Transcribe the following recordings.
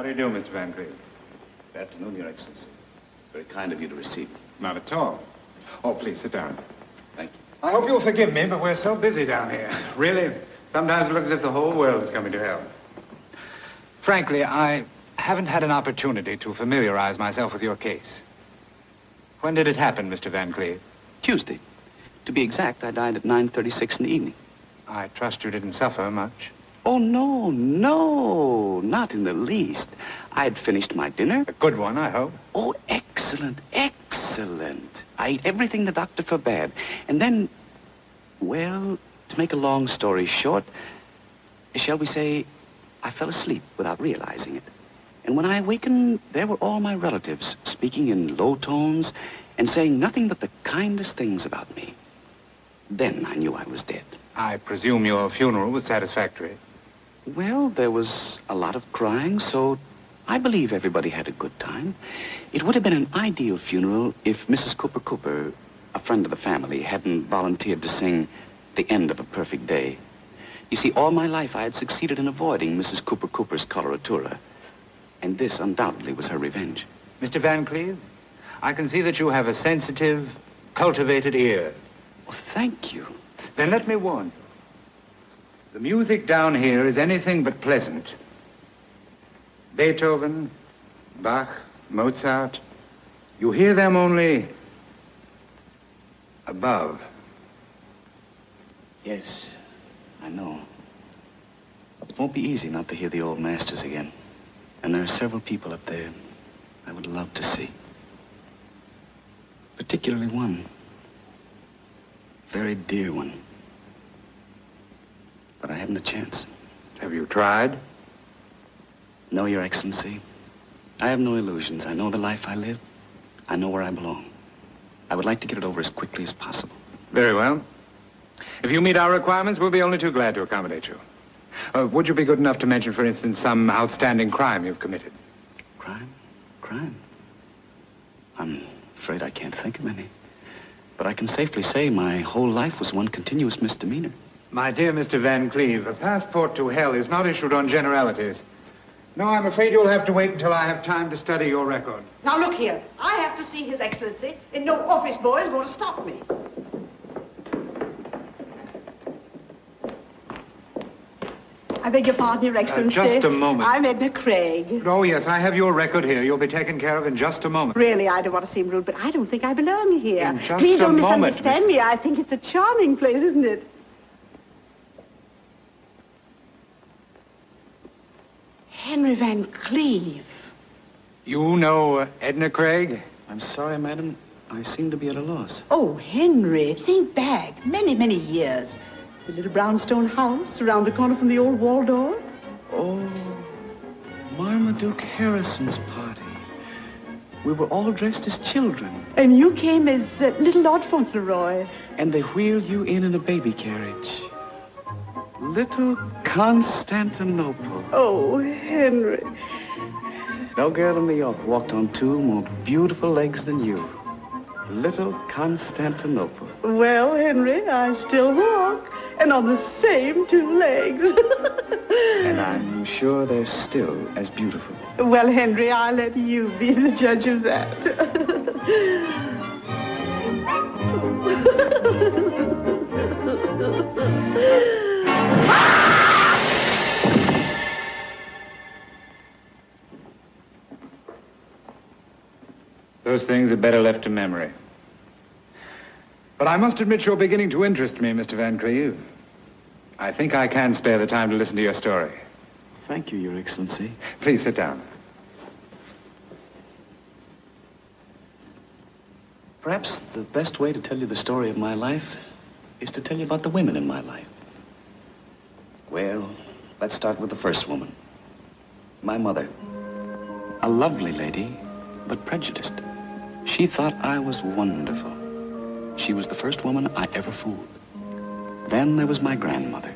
do you do, Mr. Van Cleve? Good afternoon, Your Excellency. Very kind of you to receive me. Not at all. Oh, please, sit down. Thank you. I hope you'll forgive me, but we're so busy down here. Really, sometimes it looks as if the whole world is coming to hell. Frankly, I haven't had an opportunity to familiarize myself with your case. When did it happen, Mr. Van Cleve? Tuesday. To be exact, I died at 9:36 in the evening. I trust you didn't suffer much. Oh, no, not in the least. I had finished my dinner. A good one, I hope. Oh, excellent. I ate everything the doctor forbade. And then, well, to make a long story short, shall we say, I fell asleep without realizing it. And when I awakened, there were all my relatives speaking in low tones and saying nothing but the kindest things about me. Then I knew I was dead. I presume your funeral was satisfactory. Well, there was a lot of crying, so I believe everybody had a good time. It would have been an ideal funeral if Mrs. Cooper, a friend of the family, hadn't volunteered to sing The End of a Perfect Day. You see, all my life I had succeeded in avoiding Mrs. Cooper's coloratura. And this undoubtedly was her revenge. Mr. Van Cleve, I can see that you have a sensitive, cultivated ear. Oh, thank you. Then let me warn you. The music down here is anything but pleasant. Beethoven, Bach, Mozart, you hear them only above. Yes, I know. It won't be easy not to hear the old masters again. And there are several people up there I would love to see. Particularly one. Very dear one. But I haven't a chance. Have you tried? No, Your Excellency. I have no illusions. I know the life I live. I know where I belong. I would like to get it over as quickly as possible. Very well. If you meet our requirements, we'll be only too glad to accommodate you. Would you be good enough to mention, for instance, some outstanding crime you've committed? Crime? I'm afraid I can't think of any. But I can safely say my whole life was one continuous misdemeanor. My dear Mr. Van Cleve, a passport to hell is not issued on generalities. No, I'm afraid you'll have to wait until I have time to study your record. Now, look here. I have to see His Excellency, and no office boy is going to stop me. I beg your pardon, Your Excellency. Just a moment. I'm Edna Craig. Oh, yes, I have your record here. You'll be taken care of in just a moment. Really, I don't want to seem rude, but I don't think I belong here. In just Please don't a moment, misunderstand me. I think it's a charming place, isn't it? Henry Van Cleve. You know Edna Craig? I'm sorry, madam. I seem to be at a loss. Oh, Henry, think back. Many, many years. The little brownstone house around the corner from the old Waldorf. Oh, Marmaduke Harrison's party. We were all dressed as children. And you came as little Lord Fauntleroy. And they wheeled you in a baby carriage. Little Constantinople. Oh, Henry. No girl in New York walked on two more beautiful legs than you. Little Constantinople. Well, Henry, I still walk. And on the same two legs. And I'm sure they're still as beautiful. Well, Henry, I'll let you be the judge of that. Those things are better left to memory. But I must admit you're beginning to interest me, Mr. Van Cleve. I think I can spare the time to listen to your story. Thank you, Your Excellency. Please sit down. Perhaps the best way to tell you the story of my life is to tell you about the women in my life. Well, let's start with the first woman. My mother. A lovely lady, but prejudiced. She thought I was wonderful. She was the first woman I ever fooled. Then there was my grandmother.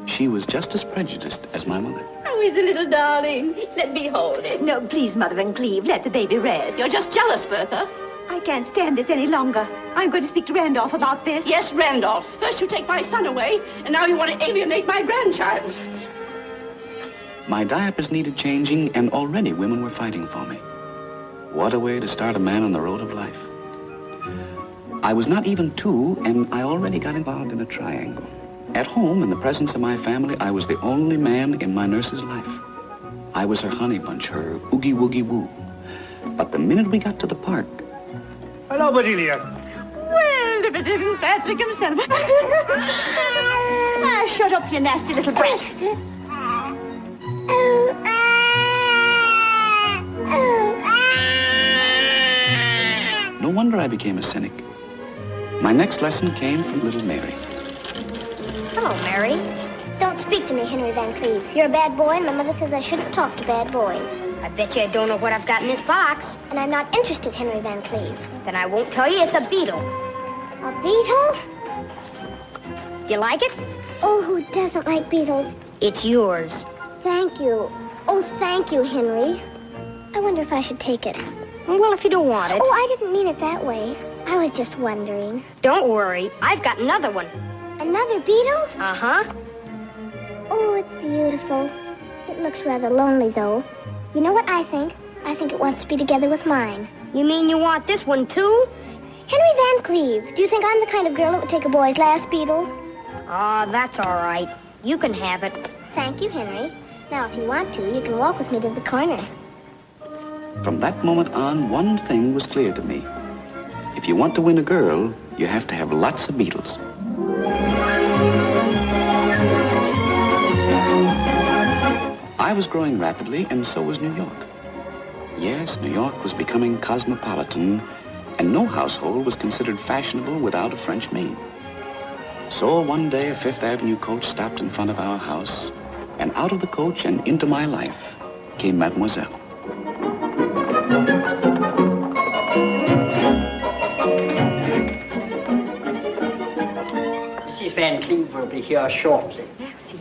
She was just as prejudiced as my mother. Oh, he's a little darling. Let me hold it. No, please, Mother Van Cleve, let the baby rest. You're just jealous, Bertha. I can't stand this any longer. I'm going to speak to Randolph about this. Yes, Randolph. First you take my son away, and now you want to alienate my grandchild. My diapers needed changing, and already women were fighting for me. What a way to start a man on the road of life. I was not even 2, and I already got involved in a triangle. At home, in the presence of my family, I was the only man in my nurse's life. I was her honey bunch, her oogie woogie woo. But the minute we got to the park... Hello, Bedelia. Well, if it isn't Patrick himself. Shut up, you nasty little brat. No wonder I became a cynic. My next lesson came from little Mary. Hello, Mary. Don't speak to me, Henry Van Cleve. You're a bad boy, and my mother says I shouldn't talk to bad boys. I bet you I don't know what I've got in this box. And I'm not interested, Henry Van Cleve. Then I won't tell you it's a beetle. A beetle? You like it? Oh, who doesn't like beetles? It's yours. Thank you. Oh, thank you, Henry. I wonder if I should take it. Well, if you don't want it. Oh, I didn't mean it that way. I was just wondering. Don't worry. I've got another one. Another beetle? Uh-huh. Oh, it's beautiful. It looks rather lonely, though. You know what I think? I think it wants to be together with mine. You mean you want this one, too? Henry Van Cleve, do you think I'm the kind of girl that would take a boy's last beetle? Oh, that's all right. You can have it. Thank you, Henry. Now, if you want to, you can walk with me to the corner. From that moment on, one thing was clear to me. If you want to win a girl, you have to have lots of beetles. I was growing rapidly, and so was New York. Yes, New York was becoming cosmopolitan, and no household was considered fashionable without a French maid. So one day, a Fifth Avenue coach stopped in front of our house, and out of the coach and into my life came Mademoiselle. Mrs. Van Cleve will be here shortly. Merci.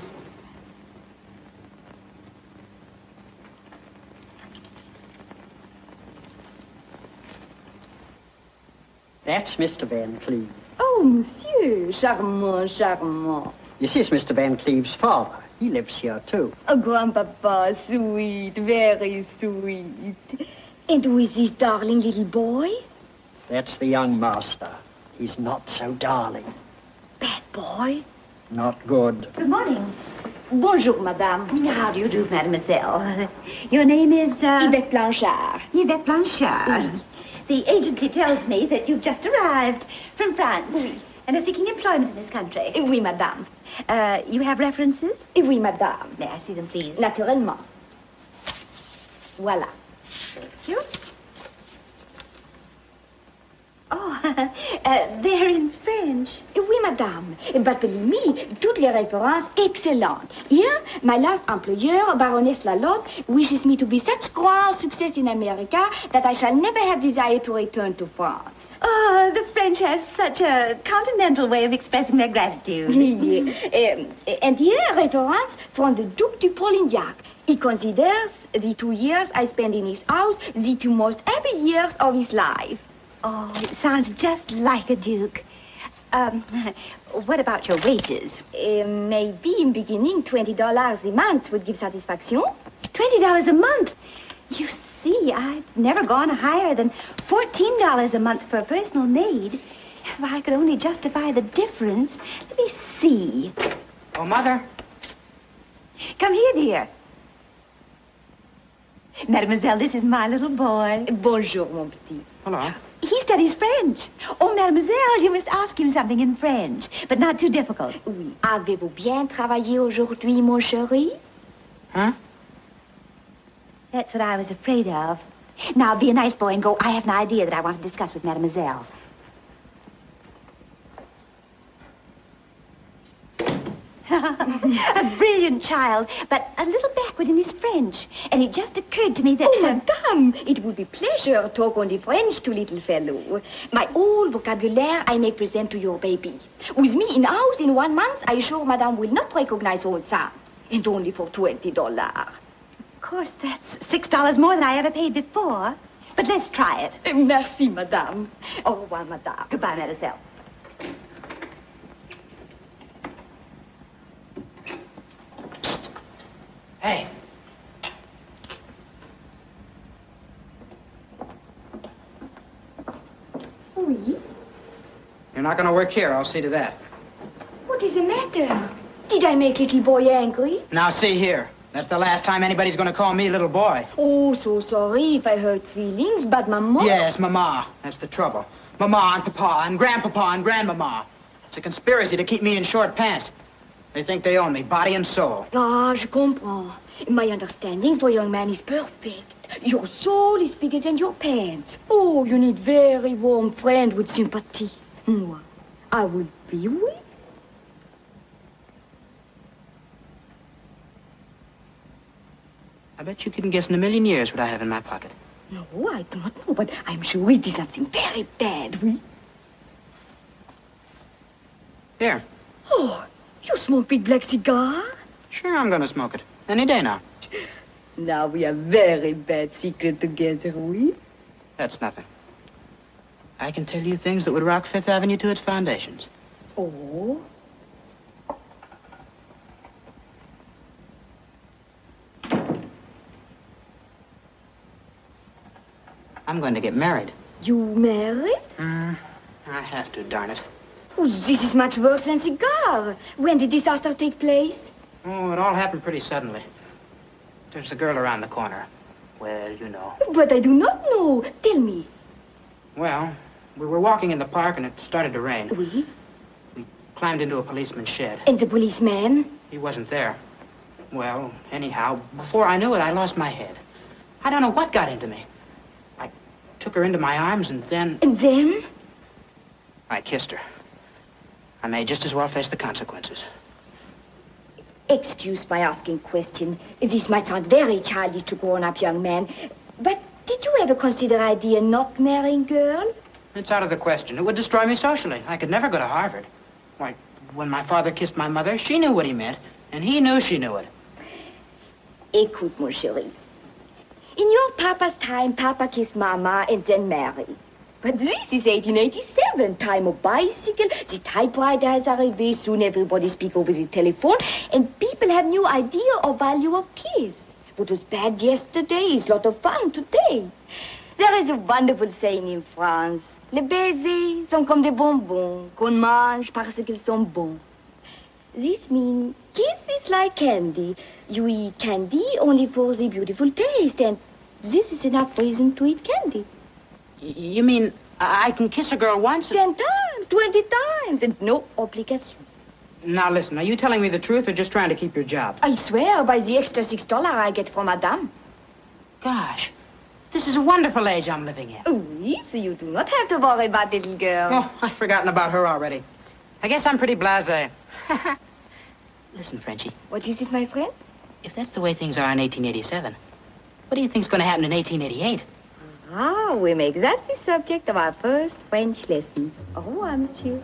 That's Mr. Van Cleve. Oh, monsieur, charmant, charmant. This is Mr. Van Cleve's father. He lives here, too. Oh, grandpapa, sweet, very sweet. And who is this darling little boy? That's the young master. He's not so darling. Bad boy? Not good. Good morning. Bonjour, madame. How do you do, mademoiselle? Your name is, Yvette Blanchard. Yvette Blanchard. Oui. The agency tells me that you've just arrived from France and are seeking employment in this country. Oui, madame. You have references? Oui, madame. May I see them, please? Naturellement. Voilà. Thank you. Oh, they're in French. Oui, madame. But believe me, toutes les références excellentes. Here, my last employer, Baroness Lalotte, wishes me to be such grand success in America that I shall never have desire to return to France. Oh, the French have such a continental way of expressing their gratitude. And here, reference from the Duc de Polignac. He considers the 2 years I spent in his house the 2 most happy years of his life. Oh, it sounds just like a duke. What about your wages? Maybe in beginning, $20 a month would give satisfaction. $20 a month? You see, I've never gone higher than $14 a month for a personal maid. If I could only justify the difference. Let me see. Oh, Mother. Come here, dear. Mademoiselle, this is my little boy. Bonjour, mon petit. Hello. He studies French. Oh, mademoiselle, you must ask him something in French, but not too difficult. Oui. Avez-vous bien travaillé aujourd'hui, mon chéri? Huh? That's what I was afraid of. Now, be a nice boy and go. I have an idea that I want to discuss with mademoiselle. A brilliant child, but a little backward in his French. And it just occurred to me that... Oh, madame, it would be pleasure talk only French to little fellow. My whole vocabulary I may present to your baby. With me in house in 1 month, I assure madame will not recognize old son. And only for $20. Of course, that's $6 more than I ever paid before. But let's try it. Merci, madame. Au revoir, madame. Goodbye, mademoiselle. Hey, Oui. You're not going to work here, I'll see to that. What is the matter? Did I make little boy angry? Now, see here. That's the last time anybody's going to call me little boy. Oh, so sorry if I hurt feelings, but Maman... Yes, Mama. That's the trouble. Mama and Papa and Grandpapa and Grandmama. It's a conspiracy to keep me in short pants. They think they own me, body and soul. Ah, je comprends. My understanding for a young man is perfect. Your soul is bigger than your pants. Oh, you need very warm friend with sympathy. Moi, I would be weak. I bet you couldn't guess in a million years what I have in my pocket. No, I do not know, but I'm sure it is something very bad, oui? Here. Oh, you smoke big black cigar? Sure, I'm going to smoke it. Any day now. Now we have very bad secret together, oui? That's nothing. I can tell you things that would rock Fifth Avenue to its foundations. Oh? I'm going to get married. You married? I have to, darn it. Oh, this is much worse than cigar. When did disaster take place? Oh, it all happened pretty suddenly. There's a girl around the corner. Well, you know. But I do not know. Tell me. Well, we were walking in the park and it started to rain. Oui? We climbed into a policeman's shed. And the policeman? He wasn't there. Well, anyhow, before I knew it, I lost my head. I don't know what got into me. I took her into my arms and then... And then? I kissed her. I may just as well face the consequences. Excuse my asking question. This might sound very childish to grown-up young man, but did you ever consider idea not marrying girl? It's out of the question. It would destroy me socially. I could never go to Harvard. Why, when my father kissed my mother, she knew what he meant, and he knew she knew it. Écoute, mon chéri. In your papa's time, Papa kissed Mama and then married. But this is 1887, time of bicycle, the typewriter has arrived, soon everybody speak over the telephone, and people have new idea of value of kiss. What was bad yesterday is lot of fun today. There is a wonderful saying in France, les baisers sont comme des bonbons, qu'on mange parce qu'ils sont bons. This means kiss is like candy. You eat candy only for the beautiful taste, and this is enough reason to eat candy. You mean I can kiss a girl once? 10 times, 20 times, and no obligation. Now, listen, are you telling me the truth or just trying to keep your job? I swear by the extra $6 I get from Madame. Gosh, this is a wonderful age I'm living in. Oui, so you do not have to worry about little girl. Oh, I've forgotten about her already. I guess I'm pretty blasé. Listen, Frenchie. What is it, my friend? If that's the way things are in 1887, what do you think's going to happen in 1888? Ah, we make that the subject of our first French lesson. Au revoir, monsieur.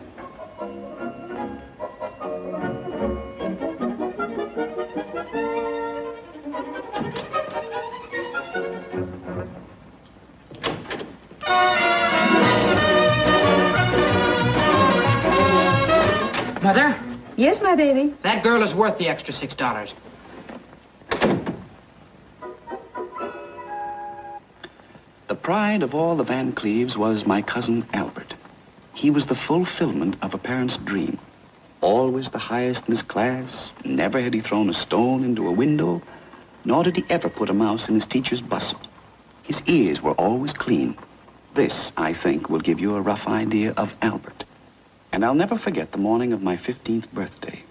Mother? Yes, my baby? That girl is worth the extra $6. The pride of all the Van Cleves was my cousin Albert. He was the fulfillment of a parent's dream. Always the highest in his class. Never had he thrown a stone into a window, nor did he ever put a mouse in his teacher's bustle. His ears were always clean. This, I think, will give you a rough idea of Albert. And I'll never forget the morning of my 15th birthday.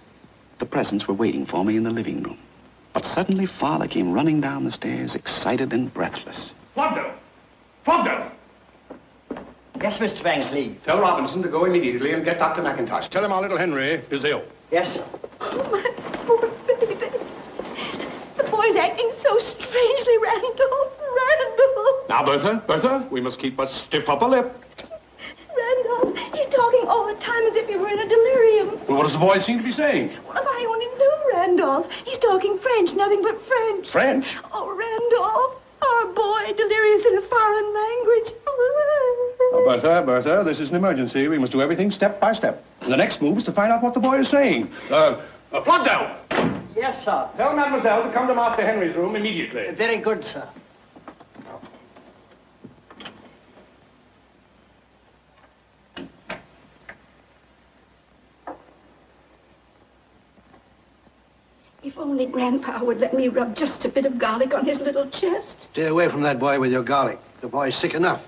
The presents were waiting for me in the living room. But suddenly Father came running down the stairs, excited and breathless. Flogdo! Flogdo! Yes, Mr. Van Cleve. Tell Robinson to go immediately and get Dr. McIntosh. Tell him our little Henry is ill. Yes, sir. Oh, my poor baby. The boy's acting so strangely, Randolph. Randolph. Now, Bertha, we must keep a stiff upper lip. Randolph, he's talking all the time as if he were in a delirium. Well, what does the boy seem to be saying? Well, if I only knew Randolph. He's talking French, nothing but French. French? Oh, Randolph, our boy delirious in a foreign language. Now, Bertha, this is an emergency. We must do everything step by step. And the next move is to find out what the boy is saying. Flogdo! Yes, sir. Tell Mademoiselle to come to Master Henry's room immediately. Very good, sir. If only Grandpa would let me rub just a bit of garlic on his little chest. Stay away from that boy with your garlic. The boy's sick enough.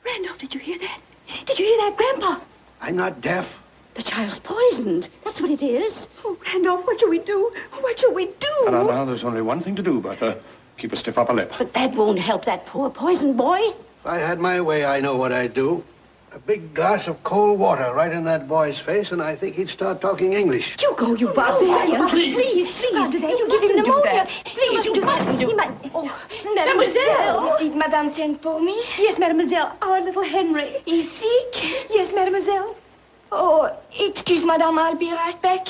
Randolph, did you hear that? Did you hear that, Grandpa? I'm not deaf. The child's poisoned. That's what it is. Oh, Randolph, what shall we do? What shall we do? Now, there's only one thing to do, Bertha. Keep a stiff upper lip. But that won't help that poor poisoned boy. If I had my way, I know what I'd do. A big glass of cold water right in that boy's face, and I think he'd start talking English. Hugo, you barbarian. Please. You give him pneumonia. Please, you mustn't do that. Oh, Mademoiselle. Did Madame send for me? Yes, mademoiselle. Our little Henry. He's sick? Yes, mademoiselle. Oh, excuse, Madame, I'll be right back.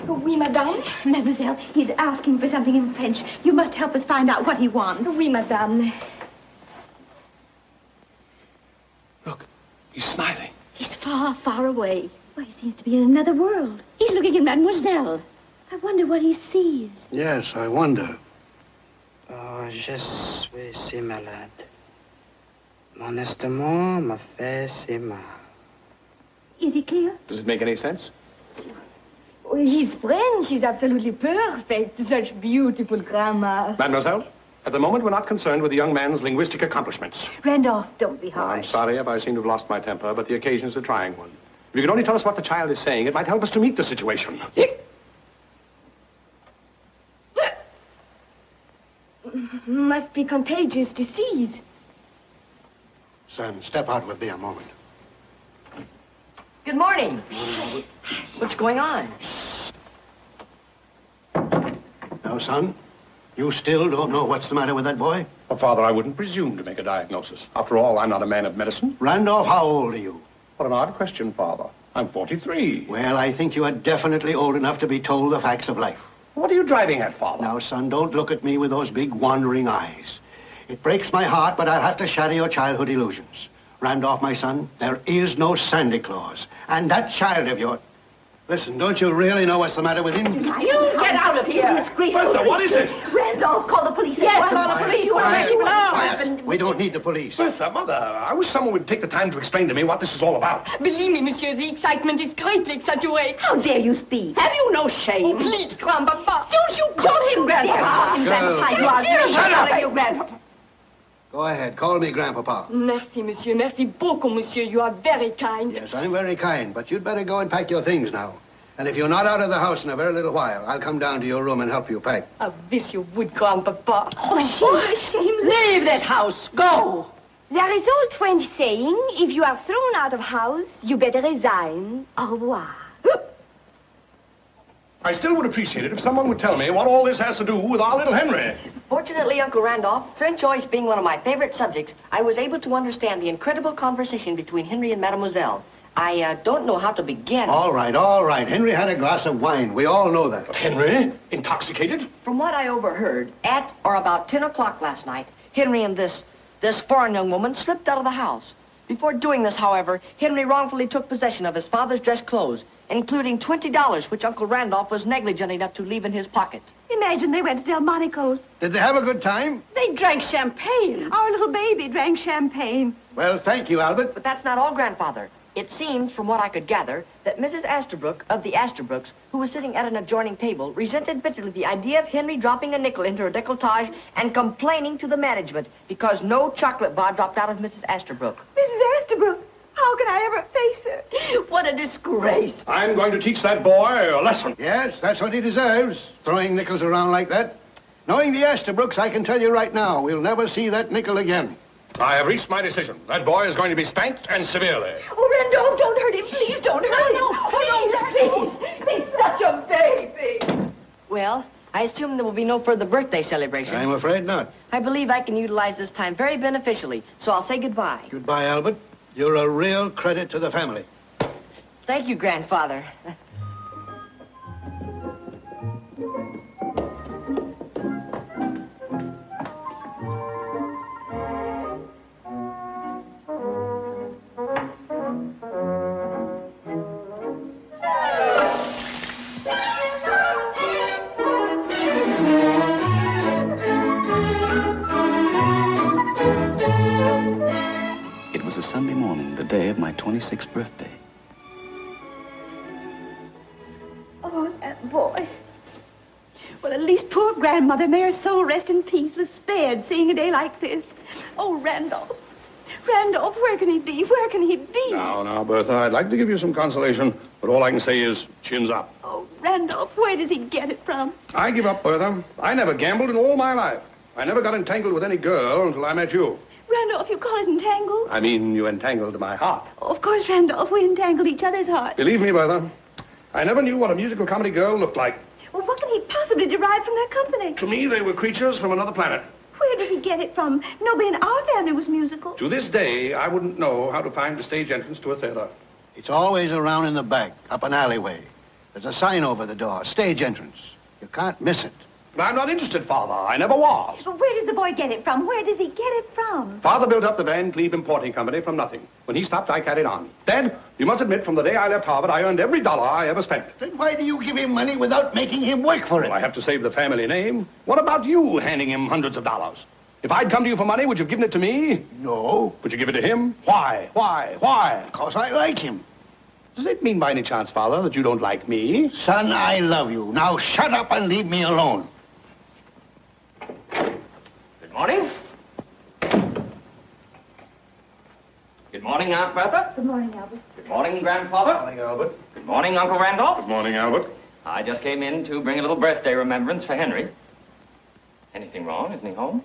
Oui, Madame. Mademoiselle, he's asking for something in French. You must help us find out what he wants. Oui, Madame. Look, he's smiling. He's far, far away. Why, he seems to be in another world. He's looking at Mademoiselle. I wonder what he sees. Yes, I wonder. Oh, je suis si malade. Mon estomac me fait si mal. Is he clear? Does it make any sense? Oh, his French is absolutely perfect. Such beautiful grammar. Mademoiselle, at the moment, we're not concerned with the young man's linguistic accomplishments. Randolph, don't be I'm harsh. sorry if I seem to have lost my temper, but the occasion is a trying one. If you could only tell us what the child is saying, it might help us to meet the situation. Must be contagious disease. Son, step out with me a moment. Good morning. What's going on? Now, son, you still don't know what's the matter with that boy? Well, Father, I wouldn't presume to make a diagnosis. After all, I'm not a man of medicine. Randolph, how old are you? What an odd question, Father. I'm 43. Well, I think you are definitely old enough to be told the facts of life. What are you driving at, Father? Now, son, don't look at me with those big wandering eyes. It breaks my heart, but I'll have to shatter your childhood illusions. Randolph, my son, there is no Santa Claus. And that child of yours... Listen, don't you really know what's the matter with him? You get out of here. Disgraceful. Bertha, what is it? Randolph, call the police. Yes, call the police. Quiet. We don't need the police. Bertha, Mother, I wish someone would take the time to explain to me what this is all about. Believe me, monsieur, the excitement is greatly exaggerated. How dare you speak? Have you no shame? Oh, please, Grandpapa. Don't you call him Grandpapa? Girl. You are Shut up. you Grandpapa. Go ahead, call me Grandpapa. Merci, monsieur. Merci beaucoup, monsieur. You are very kind. Yes, I'm very kind, but you'd better go and pack your things now. And if you're not out of the house in a very little while, I'll come down to your room and help you pack. I wish you would, Grandpapa. Oh, shameless. Leave this house. Go. There is old French saying, if you are thrown out of house, you better resign. Au revoir. I still would appreciate it if someone would tell me what all this has to do with our little Henry. Fortunately, Uncle Randolph, French always being one of my favorite subjects, I was able to understand the incredible conversation between Henry and Mademoiselle. I don't know how to begin. All right. Henry had a glass of wine. We all know that. But Henry, intoxicated? From what I overheard, at or about 10 o'clock last night, Henry and this foreign young woman slipped out of the house. Before doing this, however, Henry wrongfully took possession of his father's dress clothes, including $20, which Uncle Randolph was negligent enough to leave in his pocket. Imagine they went to Delmonico's. Did they have a good time? They drank champagne. Our little baby drank champagne. Well, thank you, Albert. But that's not all, Grandfather. It seems, from what I could gather, that Mrs. Asterbrook of the Asterbrooks, who was sitting at an adjoining table, resented bitterly the idea of Henry dropping a nickel into her decolletage and complaining to the management because no chocolate bar dropped out of Mrs. Asterbrook. Mrs. Asterbrook, how can I ever face her? What a disgrace. I'm going to teach that boy a lesson. Yes, that's what he deserves, throwing nickels around like that. Knowing the Asterbrooks, I can tell you right now, we'll never see that nickel again. I have reached my decision. That boy is going to be spanked, and severely. Oh, Randolph, don't hurt him. Please don't hurt him. Please. He's such a baby. Well, I assume there will be no further birthday celebration. I'm afraid not. I believe I can utilize this time very beneficially, so I'll say goodbye. Goodbye, Albert. You're a real credit to the family. Thank you, Grandfather. was a Sunday morning, the day of my 26th birthday. Oh, that boy. Well, at least poor grandmother, may her soul rest in peace, was spared seeing a day like this. Oh, Randolph. Randolph, where can he be? Where can he be? Now, Bertha, I'd like to give you some consolation, but all I can say is chins up. Oh, Randolph, where does he get it from? I give up, Bertha. I never gambled in all my life. I never got entangled with any girl until I met you. Randolph, you call it entangled? I mean, you entangled my heart. Oh, of course, Randolph, we entangled each other's hearts. Believe me, Bertha, I never knew what a musical comedy girl looked like. Well, what can he possibly derive from their company? To me, they were creatures from another planet. Where does he get it from? Nobody in our family was musical. To this day, I wouldn't know how to find the stage entrance to a theater. It's always around in the back, up an alleyway. There's a sign over the door, stage entrance. You can't miss it. But I'm not interested, Father. I never was. But where does the boy get it from? Where does he get it from? Father built up the Van Cleve Importing Company from nothing. When he stopped, I carried on. Dad, you must admit, from the day I left Harvard, I earned every dollar I ever spent. Then why do you give him money without making him work for it? Well, I have to save the family name. What about you handing him hundreds of dollars? If I'd come to you for money, would you have given it to me? No. Would you give it to him? Why? Why? Because I like him. Does it mean by any chance, Father, that you don't like me? Son, I love you. Now shut up and leave me alone. Good morning. Good morning, Aunt Bertha. Good morning, Albert. Good morning, Grandfather. Good morning, Albert. Good morning, Uncle Randolph. Good morning, Albert. I just came in to bring a little birthday remembrance for Henry. Anything wrong? Isn't he home?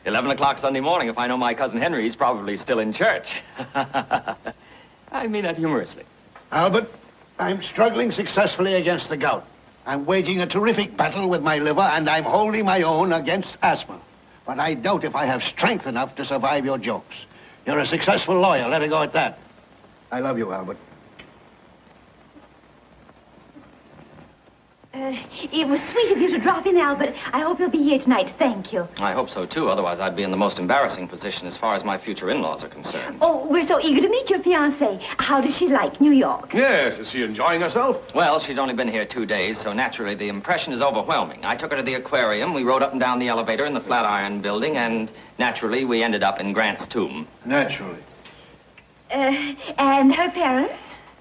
11 o'clock Sunday morning. If I know my cousin Henry, he's probably still in church. I mean that humorously. Albert, I'm struggling successfully against the gout. I'm waging a terrific battle with my liver, and I'm holding my own against asthma. But I doubt if I have strength enough to survive your jokes. You're a successful lawyer. Let it go at that. I love you, Albert. It was sweet of you to drop in, Albert. I hope you'll be here tonight. Thank you. I hope so, too. Otherwise, I'd be in the most embarrassing position as far as my future in-laws are concerned. Oh, we're so eager to meet your fiancée. How does she like New York? Yes, is she enjoying herself? Well, she's only been here 2 days, so naturally the impression is overwhelming. I took her to the aquarium, we rode up and down the elevator in the Flatiron Building, and naturally we ended up in Grant's tomb. Naturally. And her parents?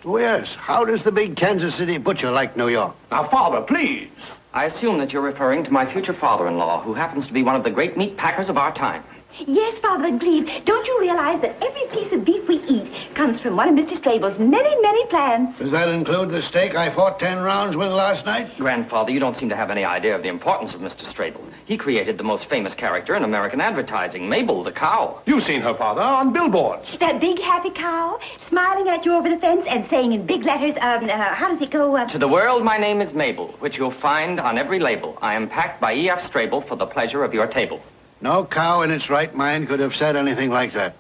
Oh, yes. How does the big Kansas City butcher like New York? Now, Father, please. I assume that you're referring to my future father-in-law, who happens to be one of the great meat packers of our time. Yes, Father Van Cleve. Don't you realize that every piece of beef we eat comes from one of Mr. Strable's many, many plants? Does that include the steak I fought 10 rounds with last night? Grandfather, you don't seem to have any idea of the importance of Mr. Strable. He created the most famous character in American advertising, Mabel the cow. You've seen her, Father, on billboards. That big happy cow smiling at you over the fence and saying in big letters, how does it go? To the world, my name is Mabel, which you'll find on every label. I am packed by E.F. Strable for the pleasure of your table. No cow in its right mind could have said anything like that.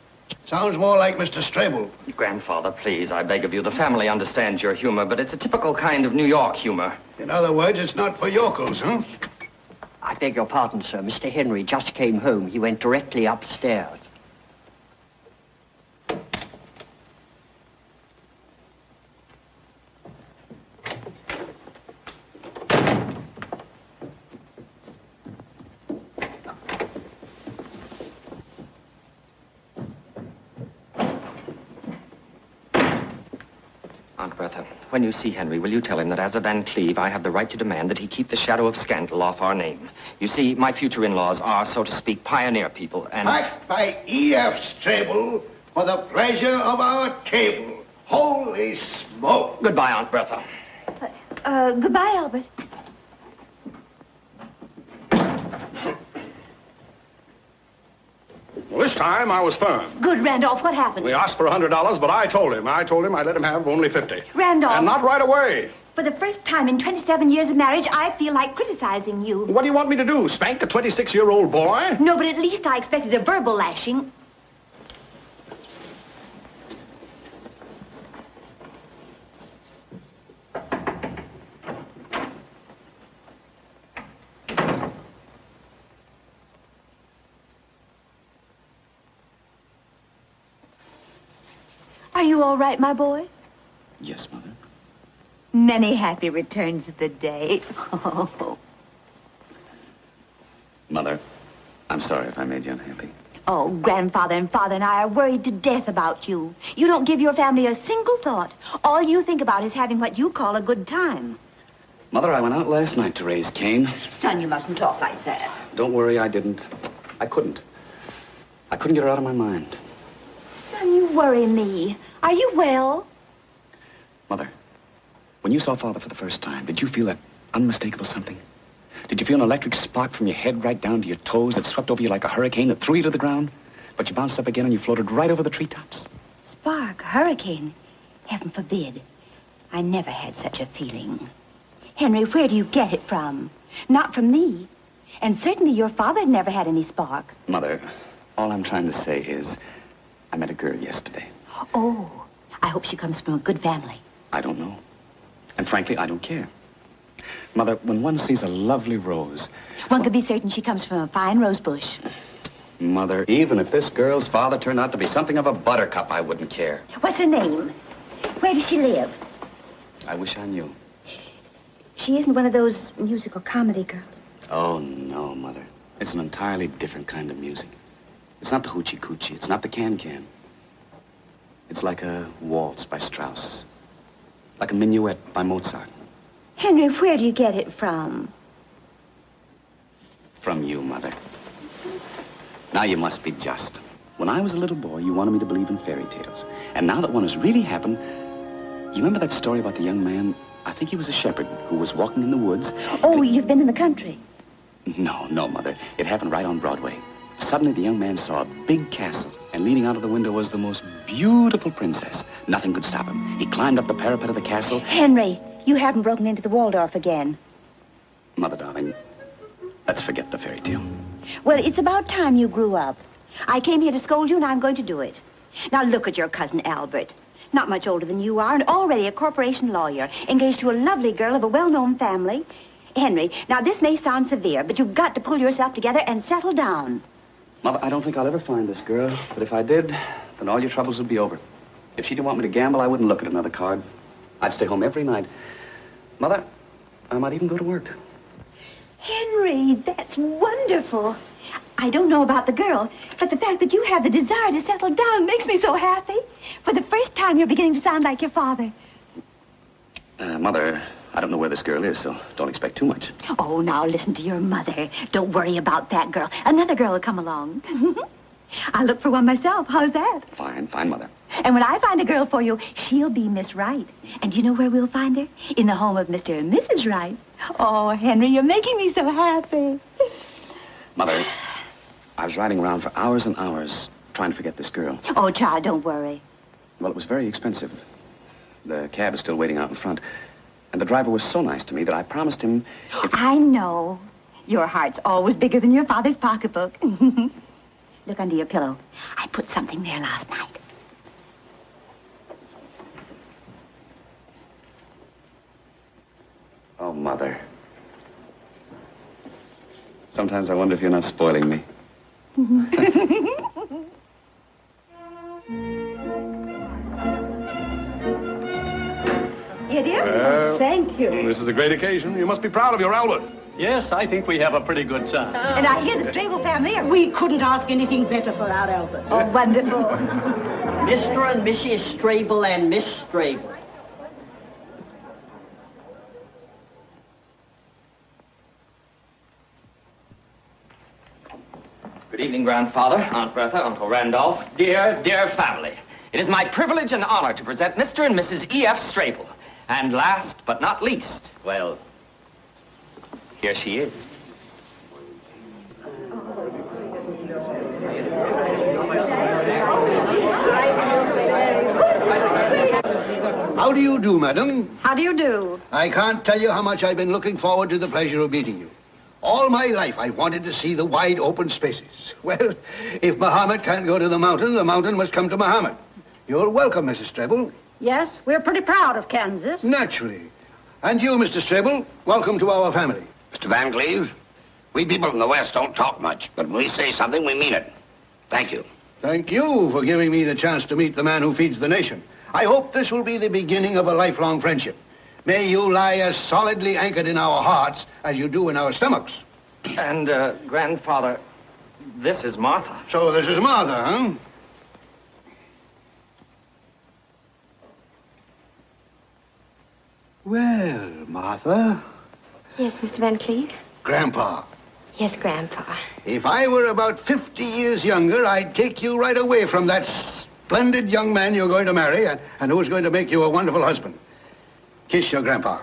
Sounds more like Mr. Strable. Grandfather, please, I beg of you. The family understands your humor, but it's a typical kind of New York humor. In other words, it's not for yokels, huh? I beg your pardon, sir. Mr. Henry just came home. He went directly upstairs. Aunt Bertha, when you see Henry, will you tell him that as a Van Cleve, I have the right to demand that he keep the shadow of scandal off our name? You see, my future in-laws are, so to speak, pioneer people, and... Packed by E.F. Strable for the pleasure of our table. Holy smoke! Goodbye, Aunt Bertha. Goodbye, Albert. Well, this time I was firm. Good, Randolph. What happened? We asked for $100, but I told him I'd let him have only 50. Randolph. And not right away. For the first time in 27 years of marriage, I feel like criticizing you. What do you want me to do, spank a 26-year-old boy? No, but at least I expected a verbal lashing. Are you all right, my boy? Yes, Mother. Many happy returns of the day. Mother, I'm sorry if I made you unhappy. Oh, Grandfather and Father and I are worried to death about you. You don't give your family a single thought. All you think about is having what you call a good time. Mother, I went out last night to raise Cain. Son, you mustn't talk like that. Don't worry, I didn't. I couldn't. I couldn't get her out of my mind. Son, you worry me. Are you well? Mother, when you saw Father for the first time, did you feel that unmistakable something? Did you feel an electric spark from your head right down to your toes that swept over you like a hurricane that threw you to the ground? But you bounced up again and you floated right over the treetops? Spark, hurricane. Heaven forbid. I never had such a feeling. Henry, where do you get it from? Not from me. And certainly your father never had any spark. Mother, all I'm trying to say is I met a girl yesterday. Oh, I hope she comes from a good family. I don't know. And frankly, I don't care. Mother, when one sees a lovely rose... One could be certain she comes from a fine rose bush. Mother, even if this girl's father turned out to be something of a buttercup, I wouldn't care. What's her name? Where does she live? I wish I knew. She isn't one of those musical comedy girls. Oh, no, Mother. It's an entirely different kind of music. It's not the hoochie-coochie. It's not the can-can. It's like a waltz by Strauss. Like a minuet by Mozart. Henry, where do you get it from? From you, Mother. Now you must be just. When I was a little boy, you wanted me to believe in fairy tales. And now that one has really happened, you remember that story about the young man, I think he was a shepherd, who was walking in the woods? Oh, you've been in the country. No, Mother. It happened right on Broadway. Suddenly, the young man saw a big castle, and leaning out of the window was the most beautiful princess. Nothing could stop him. He climbed up the parapet of the castle. Henry, you haven't broken into the Waldorf again. Mother, darling, let's forget the fairy tale. Well, it's about time you grew up. I came here to scold you, and I'm going to do it. Now, look at your cousin Albert. Not much older than you are, and already a corporation lawyer, engaged to a lovely girl of a well-known family. Henry, now this may sound severe, but you've got to pull yourself together and settle down. Mother, I don't think I'll ever find this girl, but if I did, then all your troubles would be over. If she didn't want me to gamble, I wouldn't look at another card. I'd stay home every night. Mother, I might even go to work. Henry, that's wonderful. I don't know about the girl, but the fact that you have the desire to settle down makes me so happy. For the first time, you're beginning to sound like your father. Mother, I don't know where this girl is, so don't expect too much. Oh, now listen to your mother. Don't worry about that girl. Another girl will come along. I'll look for one myself. How's that? Fine, Mother. And when I find a girl for you, she'll be Miss Wright. And you know where we'll find her? In the home of Mr. and Mrs. Wright. Oh, Henry, you're making me so happy. Mother, I was riding around for hours and hours trying to forget this girl. Oh, child, don't worry. Well, it was very expensive. The cab is still waiting out in front. And the driver was so nice to me that I promised him... I know. Your heart's always bigger than your father's pocketbook. Look under your pillow. I put something there last night. Oh, Mother. Sometimes I wonder if you're not spoiling me. You dear? Well, thank you. This is a great occasion. You must be proud of your Albert. Yes, I think we have a pretty good son. And I hear the Strable family are... We couldn't ask anything better for our Albert. Oh, wonderful. Mr. and Mrs. Strable and Miss Strable. Good evening, Grandfather, Aunt Bertha, Uncle Randolph, dear, dear family. It is my privilege and honor to present Mr. and Mrs. E.F. Strable. And last but not least, well, here she is. How do you do, madam? How do you do? I can't tell you how much I've been looking forward to the pleasure of meeting you. All my life, I've wanted to see the wide open spaces. Well, if Muhammad can't go to the mountain must come to Muhammad. You're welcome, Mrs. Strable. Yes, we're pretty proud of Kansas. Naturally. And you, Mr. Strable, welcome to our family. Mr. Van Cleve, we people in the West don't talk much, but when we say something, we mean it. Thank you. Thank you for giving me the chance to meet the man who feeds the nation. I hope this will be the beginning of a lifelong friendship. May you lie as solidly anchored in our hearts as you do in our stomachs. And, Grandfather, This is Martha. So this is Martha, huh? Well, Martha. Yes, Mr. Van Cleve? Grandpa. Yes, Grandpa. If I were about 50 years younger, I'd take you right away from that splendid young man you're going to marry and who's going to make you a wonderful husband. Kiss your grandpa.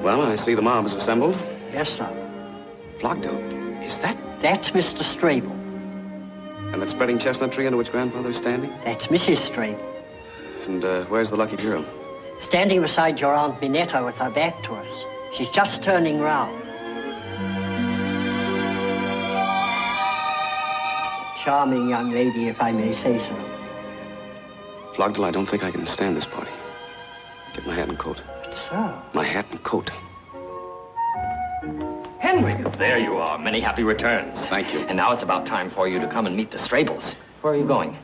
Well, I see the mob is assembled. Yes, sir. Flogged him. Is that? That's Mr. Strable. And that spreading chestnut tree under which grandfather's standing? That's Mrs. Strable. And where's the lucky girl? Standing beside your Aunt Minetta with her back to us. She's just turning round. Charming young lady, if I may say so. Flogdell, I don't think I can stand this party. Get my hat and coat. But, sir... My hat and coat. Henry, there you are. Many happy returns. Thank you. And now it's about time for you to come and meet the Strables. Where are you going?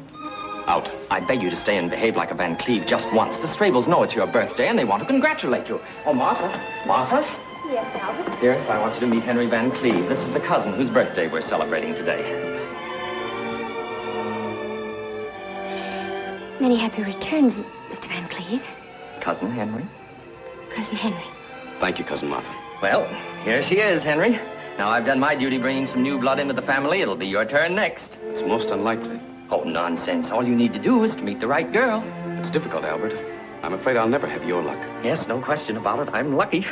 Out. I beg you to stay and behave like a Van Cleve just once. The Strables know it's your birthday and they want to congratulate you. Oh, Martha. Martha? Yes, Albert? Dearest, I want you to meet Henry Van Cleve. This is the cousin whose birthday we're celebrating today. Many happy returns, Mr. Van Cleve. Cousin Henry? Cousin Henry. Thank you, Cousin Martha. Well, here she is, Henry. Now I've done my duty bringing some new blood into the family. It'll be your turn next. It's most unlikely. Oh, nonsense. All you need to do is to meet the right girl. It's difficult, Albert. I'm afraid I'll never have your luck. Yes, no question about it. I'm lucky.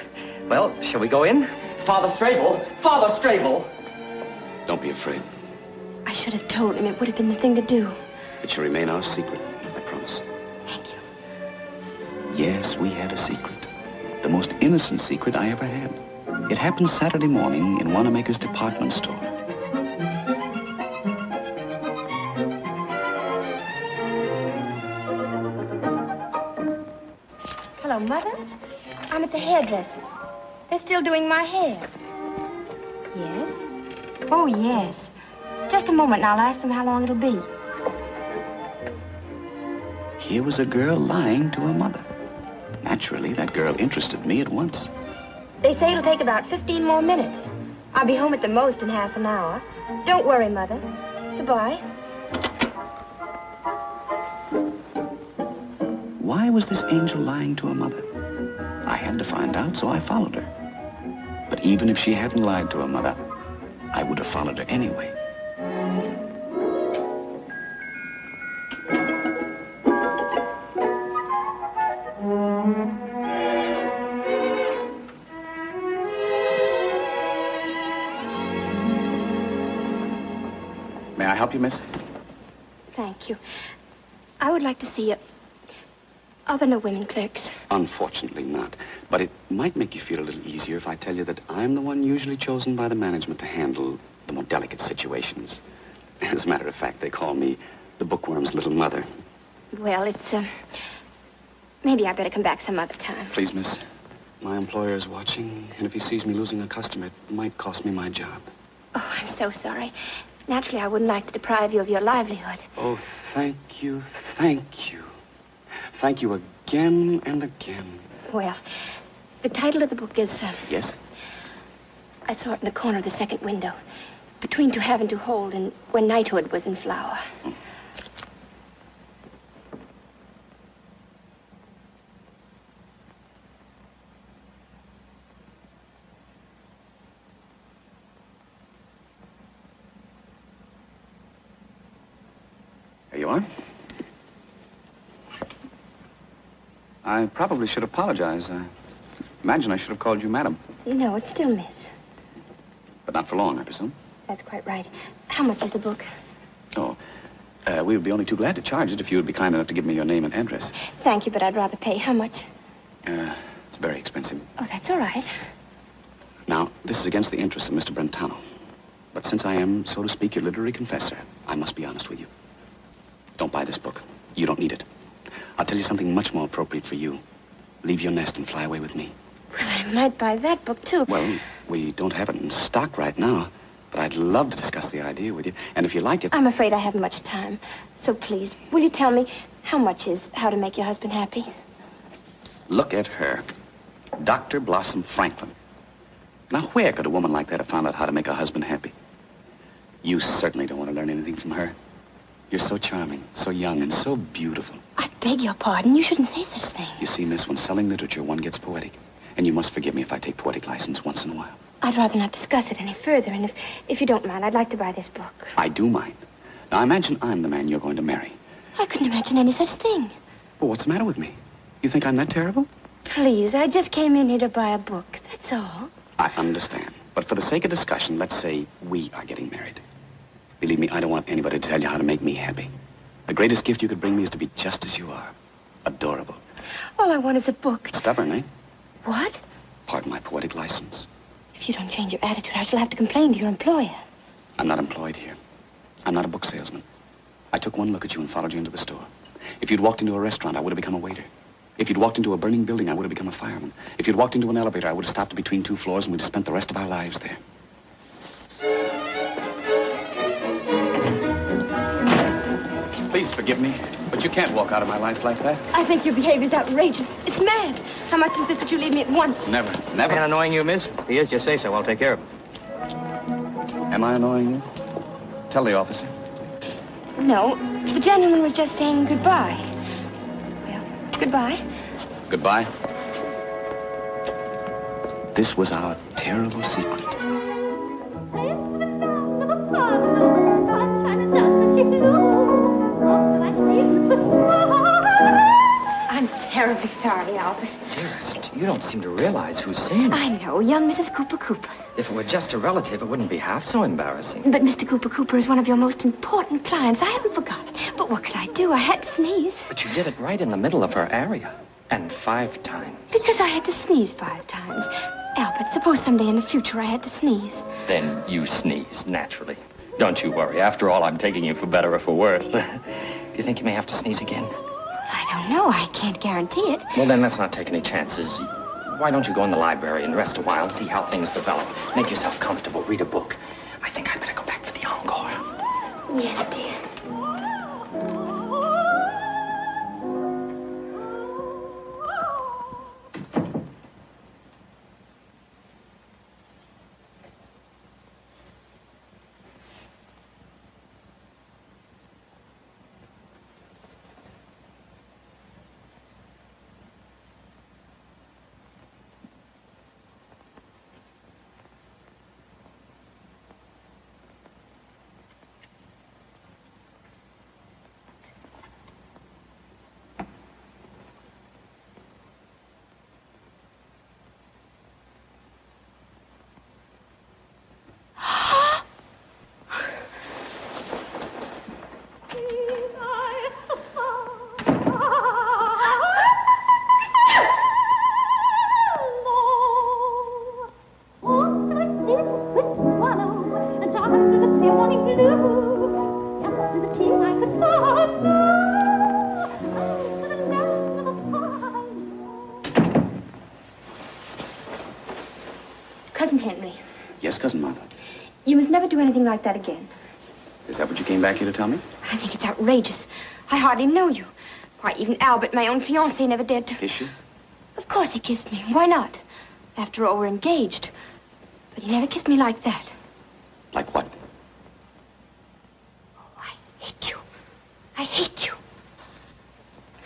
Well, shall we go in? Father Strable! Father Strable! Don't be afraid. I should have told him. It would have been the thing to do. It shall remain our secret, I promise. Thank you. Yes, we had a secret. The most innocent secret I ever had. It happened Saturday morning in Wanamaker's department store. Hello, Mother. I'm at the hairdresser's. They're still doing my hair. Yes? Oh, yes. Just a moment, and I'll ask them how long it'll be. Here was a girl lying to her mother. Naturally, that girl interested me at once. They say it'll take about 15 more minutes. I'll be home at the most in half an hour. Don't worry, Mother. Goodbye. Why was this angel lying to her mother? I had to find out, so I followed her. But even if she hadn't lied to her mother, I would have followed her anyway. May I help you, miss? Thank you. I would like to see other women clerks. Unfortunately not. But it might make you feel a little easier if I tell you that I'm the one usually chosen by the management to handle the more delicate situations. As a matter of fact, they call me the bookworm's little mother. Well, it's, maybe I better come back some other time. Please, miss. My employer is watching, and if he sees me losing a customer, it might cost me my job. Oh, I'm so sorry. Naturally, I wouldn't like to deprive you of your livelihood. Oh, thank you, thank you. Thank you again and again. Well, the title of the book is... Yes? I saw it in the corner of the second window. Between To Have and To Hold and When Knighthood Was in Flower. Oh. There you are. I probably should apologize. I imagine I should have called you madam. No, it's still Miss. But not for long, I presume. That's quite right. How much is the book? Oh, we would be only too glad to charge it if you would be kind enough to give me your name and address. Thank you, but I'd rather pay. How much? It's very expensive. Oh, that's all right. Now, this is against the interests of Mr. Brentano. But since I am, so to speak, your literary confessor, I must be honest with you. Don't buy this book. You don't need it. I'll tell you something much more appropriate for you. Leave your nest and fly away with me. Well, I might buy that book, too. Well, we don't have it in stock right now. But I'd love to discuss the idea with you. And if you like it... I'm afraid I haven't much time. So please, will you tell me how much is How to Make Your Husband Happy? Look at her. Dr. Blossom Franklin. Now, where could a woman like that have found out how to make her husband happy? You certainly don't want to learn anything from her. You're so charming, so young, and so beautiful. I beg your pardon. You shouldn't say such things. You see, miss, when selling literature, one gets poetic. And you must forgive me if I take poetic license once in a while. I'd rather not discuss it any further, and if you don't mind, I'd like to buy this book. I do mind. Now, imagine I'm the man you're going to marry. I couldn't imagine any such thing. Well, what's the matter with me? You think I'm that terrible? Please, I just came in here to buy a book, that's all. I understand. But for the sake of discussion, let's say we are getting married. Believe me, I don't want anybody to tell you how to make me happy. The greatest gift you could bring me is to be just as you are. Adorable. All I want is a book. Stubborn, eh? What? Pardon my poetic license. If you don't change your attitude, I shall have to complain to your employer. I'm not employed here. I'm not a book salesman. I took one look at you and followed you into the store. If you'd walked into a restaurant, I would have become a waiter. If you'd walked into a burning building, I would have become a fireman. If you'd walked into an elevator, I would have stopped between two floors and we'd have spent the rest of our lives there. Please forgive me, but you can't walk out of my life like that. I think your behavior's outrageous. It's mad. I must insist that you leave me at once. Never, never. Ain't annoying you, miss? If he is, just say so. I'll take care of him. Am I annoying you? Tell the officer. No, the gentleman was just saying goodbye. Well, goodbye. Goodbye. This was our terrible secret. I'm terribly sorry, Albert. Dearest, you don't seem to realize who's saying it. I know, young Mrs. Cooper Cooper. If it were just a relative, it wouldn't be half so embarrassing. But Mr. Cooper Cooper is one of your most important clients. I haven't forgotten. But what could I do? I had to sneeze. But you did it right in the middle of her area. And 5 times. Because I had to sneeze 5 times. Albert, suppose someday in the future I had to sneeze. Then you sneeze, naturally. Don't you worry. After all, I'm taking you for better or for worse. Do you think you may have to sneeze again? I don't know. I can't guarantee it. Well, then let's not take any chances. Why don't you go in the library and rest a while and see how things develop? Make yourself comfortable. Read a book. I think I better go back for the encore. Yes, dear. Cousin Martha. You must never do anything like that again. Is that what you came back here to tell me? I think it's outrageous. I hardly know you. Why, even Albert, my own fiancé, never dared to... Kiss you? Of course he kissed me. Why not? After all, we're engaged. But he never kissed me like that. Like what? Oh, I hate you. I hate you.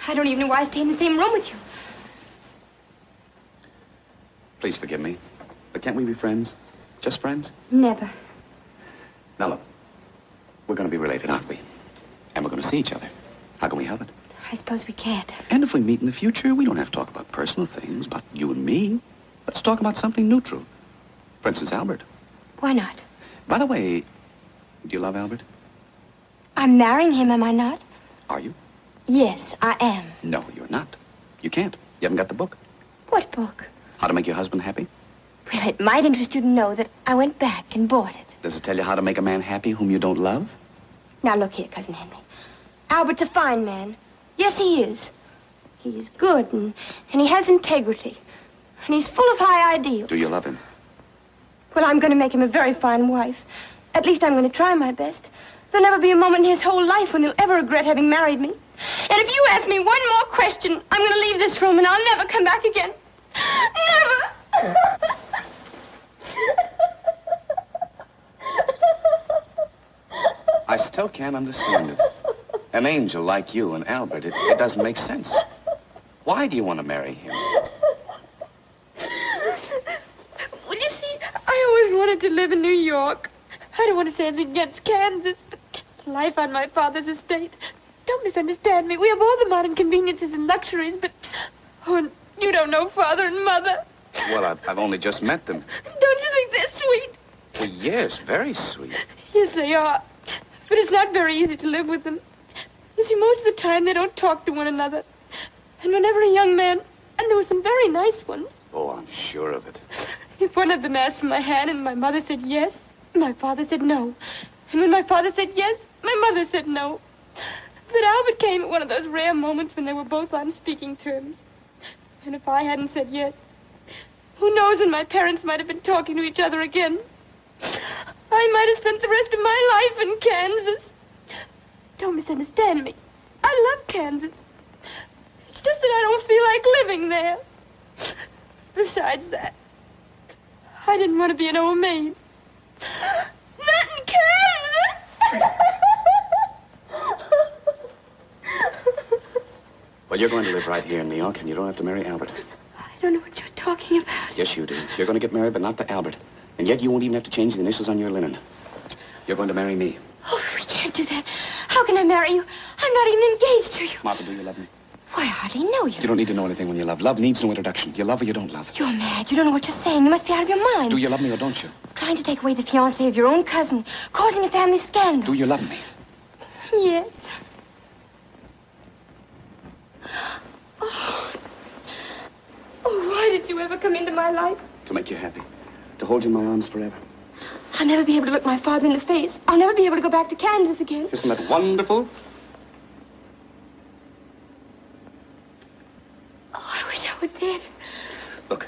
I don't even know why I stay in the same room with you. Please forgive me. But can't we be friends? Just friends? Never. Now, look. We're going to be related, aren't we? And we're going to see each other. How can we help it? I suppose we can't. And if we meet in the future, we don't have to talk about personal things, about you and me. Let's talk about something neutral. For instance, Albert. Why not? By the way, do you love Albert? I'm marrying him, am I not? Are you? Yes, I am. No, you're not. You can't. You haven't got the book. What book? How to Make Your Husband Happy? Well, it might interest you to know that I went back and bought it. Does it tell you how to make a man happy whom you don't love? Now, look here, Cousin Henry. Albert's a fine man. Yes, he is. He's good, and he has integrity. And he's full of high ideals. Do you love him? Well, I'm going to make him a very fine wife. At least I'm going to try my best. There'll never be a moment in his whole life when he'll ever regret having married me. And if you ask me one more question, I'm going to leave this room and I'll never come back again. Never! I still can't understand it. An angel like you and Albert, it doesn't make sense. Why do you want to marry him? Well, you see, I always wanted to live in New York. I don't want to say anything against Kansas, but life on my father's estate. Don't misunderstand me. We have all the modern conveniences and luxuries, but... Oh, and you don't know Father and Mother. Well, I've only just met them. Don't you think they're sweet? Well, yes, very sweet. Yes, they are. But it's not very easy to live with them. You see, most of the time they don't talk to one another. And whenever a young man... And there were some very nice ones. Oh, I'm sure of it. If one of them asked for my hand and my mother said yes, my father said no. And when my father said yes, my mother said no. But Albert came at one of those rare moments when they were both on speaking terms. And if I hadn't said yes, who knows when my parents might have been talking to each other again. I might have spent the rest of my life in Kansas. Don't misunderstand me. I love Kansas. It's just that I don't feel like living there. Besides that, I didn't want to be an old maid. Not in Kansas! Well, you're going to live right here in New York, and you don't have to marry Albert. I don't know what you're talking about. Yes, you do. You're going to get married, but not to Albert. And yet you won't even have to change the initials on your linen. You're going to marry me. Oh, we can't do that. How can I marry you? I'm not even engaged to you. Martha, do you love me? Why, I hardly know you. You don't need to know anything when you love. Love needs no introduction. You love or you don't love. You're mad. You don't know what you're saying. You must be out of your mind. Do you love me or don't you? Trying to take away the fiancé of your own cousin, causing a family scandal. Do you love me? Yes. Oh, why did you ever come into my life? To make you happy. To hold you in my arms forever. I'll never be able to look my father in the face. I'll never be able to go back to Kansas again. Isn't that wonderful? Oh, I wish I were dead. Look,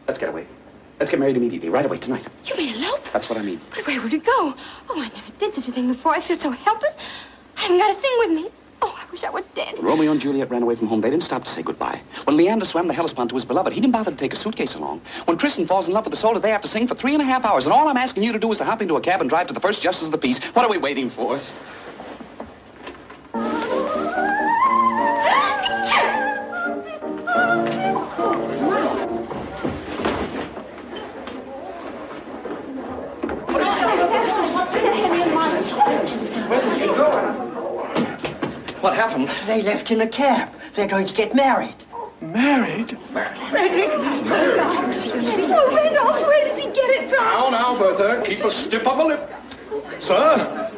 let's get away. Let's get married immediately, right away, tonight. You mean elope? That's what I mean. But where would we go? Oh, I never did such a thing before. I feel so helpless. I haven't got a thing with me. Oh, I wish I were dead. When Romeo and Juliet ran away from home, they didn't stop to say goodbye. When Leander swam the Hellespont to his beloved, he didn't bother to take a suitcase along. When Tristan falls in love with Isolde, they have to sing for 3.5 hours. And all I'm asking you to do is to hop into a cab and drive to the first justice of the peace. What are we waiting for? What happened? They left in a cab. They're going to get married. Married? Frederick! Oh, Randolph, where does he get it from? Now, Bertha, keep a stiff upper lip. Sir,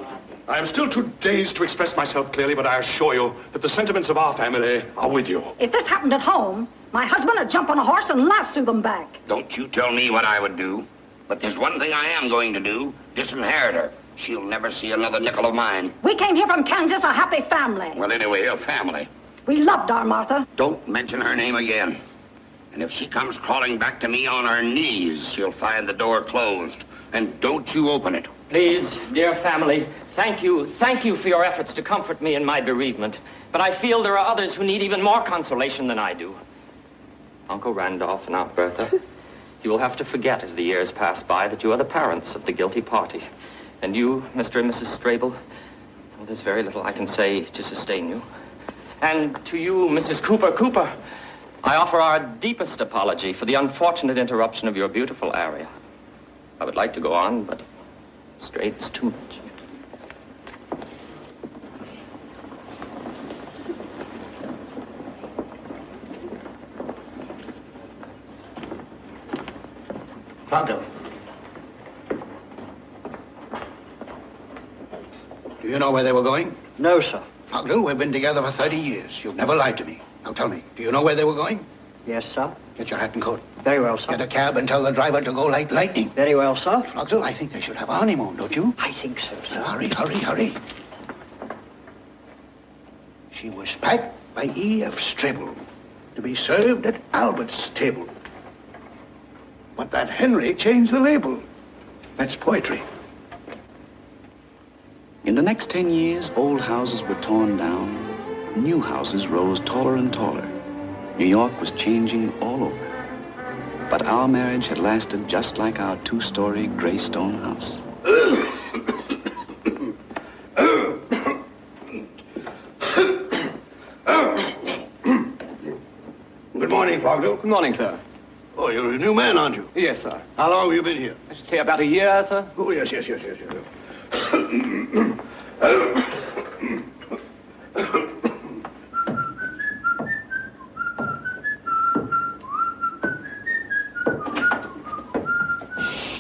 I am still too dazed to express myself clearly, but I assure you that the sentiments of our family are with you. If this happened at home, my husband would jump on a horse and lasso them back. Don't you tell me what I would do. But there's one thing I am going to do. Disinherit her. She'll never see another nickel of mine. We came here from Kansas, a happy family. Well, anyway, a family. We loved our Martha. Don't mention her name again. And if she comes crawling back to me on her knees, she'll find the door closed. And don't you open it. Please, dear family, thank you for your efforts to comfort me in my bereavement. But I feel there are others who need even more consolation than I do. Uncle Randolph and Aunt Bertha, you will have to forget as the years pass by that you are the parents of the guilty party. And you, Mr. and Mrs. Strable, well, there's very little I can say to sustain you. And to you, Mrs. Cooper, I offer our deepest apology for the unfortunate interruption of your beautiful aria. I would like to go on, but straight's too much. Proctor. Do you know where they were going? No, sir. Proctor, we've been together for 30 years. You've never lied to me. Now tell me, do you know where they were going? Yes, sir. Get your hat and coat. Very well, sir. Get a cab and tell the driver to go like lightning. Very well, sir. Proctor, I think they should have a honeymoon, don't you? I think so, sir. Hurry. She was packed by E.F. Strable to be served at Albert's table. But that Henry changed the label. That's poetry. In the next 10 years, old houses were torn down. New houses rose taller and taller. New York was changing all over. But our marriage had lasted just like our 2-story gray stone house. Good morning, Fogdale. Good morning, sir. Oh, you're a new man, aren't you? Yes, sir. How long have you been here? I should say about a year, sir. Oh, yes.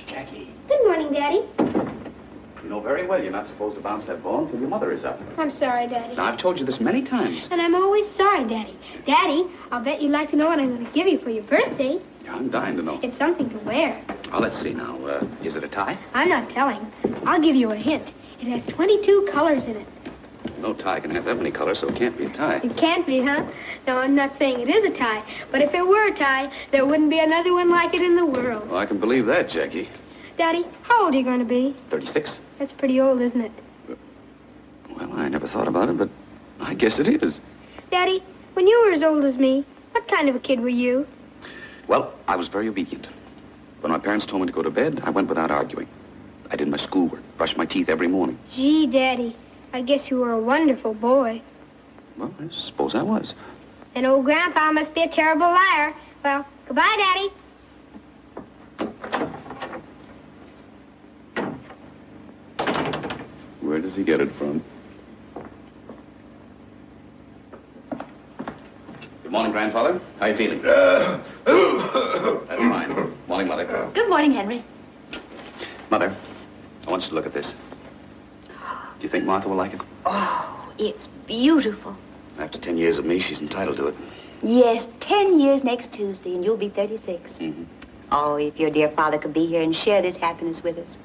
Jackie. Good morning, Daddy. You know very well you're not supposed to bounce that ball until your mother is up. I'm sorry, Daddy. Now, I've told you this many times. And I'm always sorry, Daddy. Daddy, I'll bet you'd like to know what I'm going to give you for your birthday. Yeah, I'm dying to know. It's something to wear. Oh, let's see now. Is it a tie? I'm not telling. I'll give you a hint. It has 22 colors in it. No tie can have that many colors, so it can't be a tie. It can't be, huh? No, I'm not saying it is a tie. But if it were a tie, there wouldn't be another one like it in the world. Well, I can believe that, Jackie. Daddy, how old are you going to be? 36? That's pretty old, isn't it? Well, I never thought about it, but I guess it is. Daddy, when you were as old as me, what kind of a kid were you? Well, I was very obedient. When my parents told me to go to bed, I went without arguing. I did my schoolwork, brushed my teeth every morning. Gee, Daddy, I guess you were a wonderful boy. Well, I suppose I was. And old Grandpa must be a terrible liar. Well, goodbye, Daddy. Where does he get it from? Good morning, Grandfather. How are you feeling? That's fine. Morning, Mother. Good morning, Henry. Mother, I want you to look at this. Do you think Martha will like it? Oh, it's beautiful. After 10 years of me, she's entitled to it. Yes, 10 years next Tuesday, and you'll be 36. Mm-hmm. Oh, if your dear father could be here and share this happiness with us.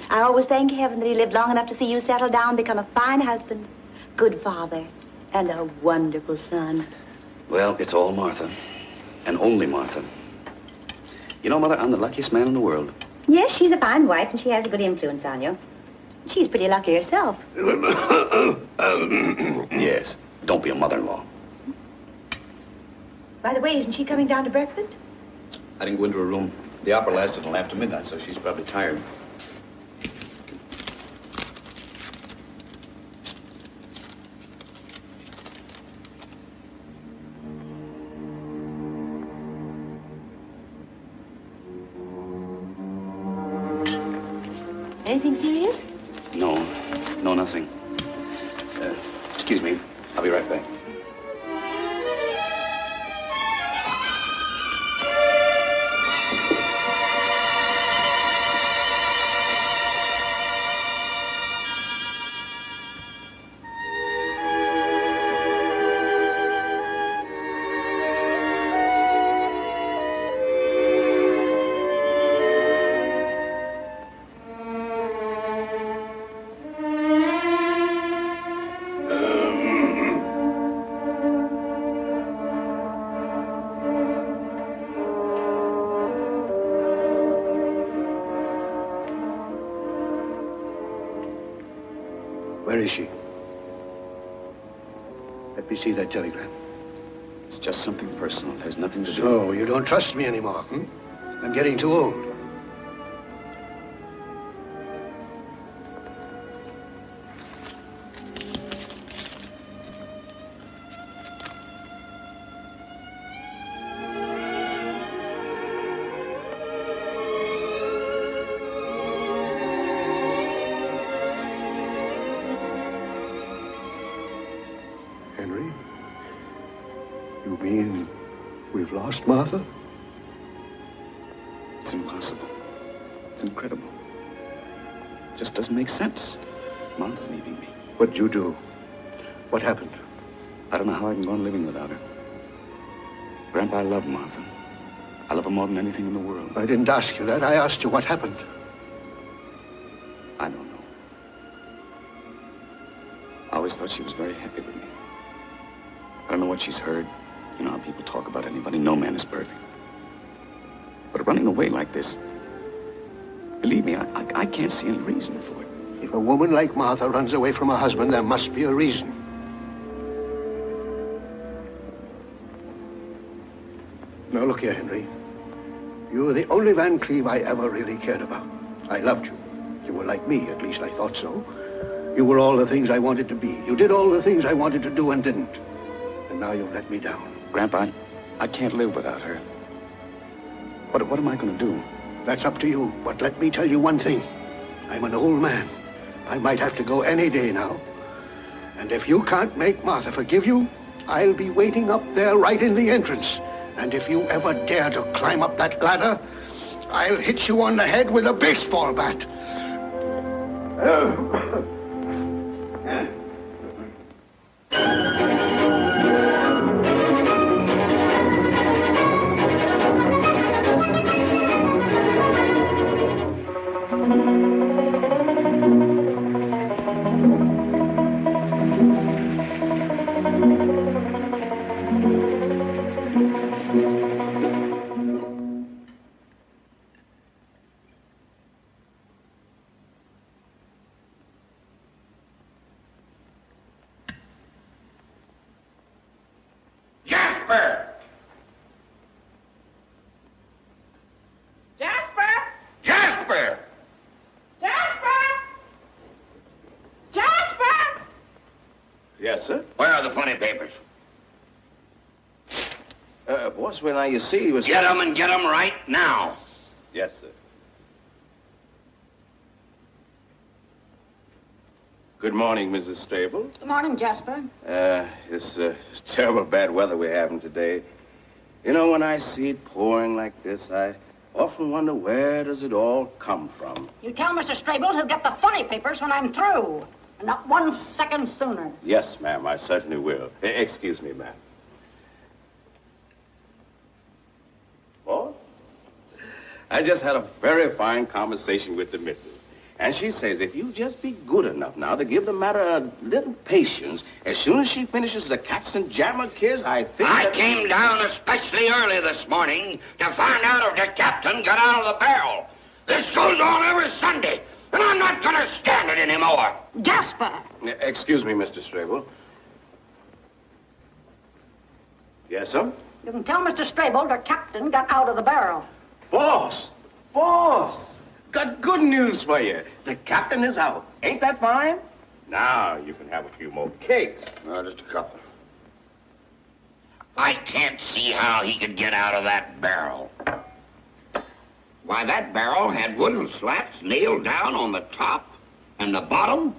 I always thank heaven that he lived long enough to see you settle down, become a fine husband, good father, and a wonderful son. Well, it's all Martha. And only Martha. You know, Mother, I'm the luckiest man in the world. Yes, she's a fine wife, and she has a good influence on you. She's pretty lucky herself. Yes. Don't be a mother-in-law. By the way, isn't she coming down to breakfast? I didn't go into her room. The opera lasted until after midnight, so she's probably tired. Anything serious? No, nothing. Excuse me. I'll be right back. Where is she? Let me see that telegram. It's just something personal. It has nothing to do... So, you don't trust me anymore, hmm? I'm getting too old. Martha? It's impossible. It's incredible. It just doesn't make sense. Martha leaving me. What'd you do? What happened? I don't know how I can go on living without her. Grandpa, I love Martha. I love her more than anything in the world. I didn't ask you that. I asked you what happened. I don't know. I always thought she was very happy with me. I don't know what she's heard. You know how people talk about anybody. No man is perfect. But running away like this, believe me, I can't see any reason for it. If a woman like Martha runs away from her husband, there must be a reason. Now, look here, Henry. You were the only Van Cleve I ever really cared about. I loved you. You were like me, at least I thought so. You were all the things I wanted to be. You did all the things I wanted to do and didn't. And now you've let me down. Grandpa, I can't live without her. What am I going to do? That's up to you. But let me tell you one thing. I'm an old man. I might have to go any day now. And if you can't make Martha forgive you, I'll be waiting up there right in the entrance. And if you ever dare to climb up that ladder, I'll hit you on the head with a baseball bat. Well, now, you see, he was... Get 'em and get 'em right now. Yes, sir. Good morning, Mrs. Strable. Good morning, Jasper. It's terrible bad weather we're having today. You know, when I see it pouring like this, I often wonder where does it all come from. You tell Mr. Strable he'll get the funny papers when I'm through. And not 1 second sooner. Yes, ma'am, I certainly will. Excuse me, ma'am. Boss? I just had a very fine conversation with the missus. And she says if you just be good enough now to give the matter a little patience, as soon as she finishes the cats and jammer kids, I think I came down especially early this morning to find out if the captain got out of the barrel. This goes on every Sunday, and I'm not going to stand it anymore. Jasper! Excuse me, Mr. Strable. Yes, sir? You can tell Mr. Strable the captain got out of the barrel. Boss! Boss! Got good news for you. The captain is out. Ain't that fine? Now you can have a few more cakes. No, just a couple. I can't see how he could get out of that barrel. Why, that barrel had wooden slats nailed down on the top and the bottom,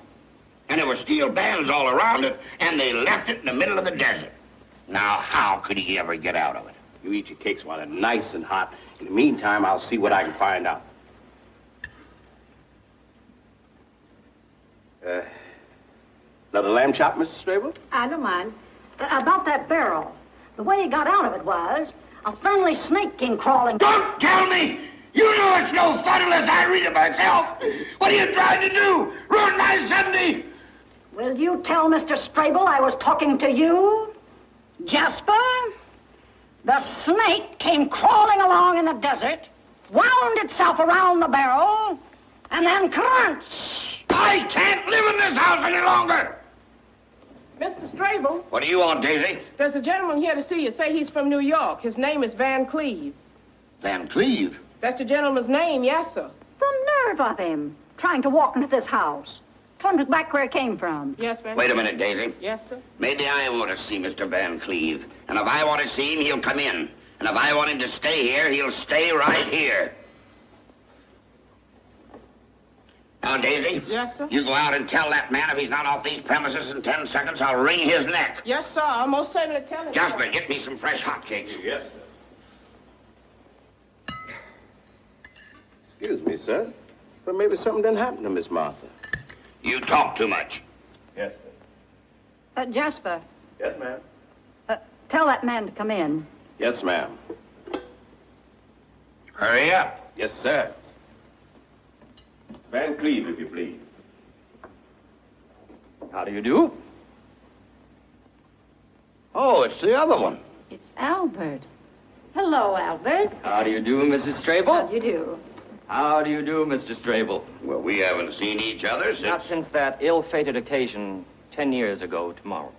and there were steel bands all around it, and they left it in the middle of the desert. Now, how could he ever get out of it? You eat your cakes while they're nice and hot. In the meantime, I'll see what I can find out. Another lamb chop, Mr. Strable? I don't mind. About that barrel. The way he got out of it was a friendly snake came crawling. Don't tell me! You know it's no fun unless I read it myself. What are you trying to do? Ruin my Sunday? Will you tell Mr. Strable I was talking to you? Jasper? The snake came crawling along in the desert, wound itself around the barrel, and then crunch! I can't live in this house any longer! Mr. Strable. What do you want, Daisy? There's a gentleman here to see you. Say he's from New York. His name is Van Cleve. Van Cleve? That's the gentleman's name, yes, sir. The nerve of him, trying to walk into this house. Tell him to go back where he came from. Yes, Van. Wait a minute, Daisy. Yes, sir. Maybe I want to see Mr. Van Cleve. And if I want to see him, he'll come in. And if I want him to stay here, he'll stay right here. Now, Daisy. Yes, sir. You go out and tell that man if he's not off these premises in 10 seconds, I'll wring his neck. Yes, sir. I'll most certainly tell him. Jasper, get me some fresh hotcakes. Yes, sir. Excuse me, sir. But maybe something didn't happen to Miss Martha. You talk too much. Yes, sir. Jasper. Yes, ma'am. Tell that man to come in. Yes, ma'am. Hurry up. Yes, sir. Van Cleve, if you please. How do you do? Oh, it's the other one. It's Albert. Hello, Albert. How do you do, Mrs. Strable? How do you do? How do you do, Mr. Strable? Well, we haven't seen each other since... Not since that ill-fated occasion 10 years ago tomorrow.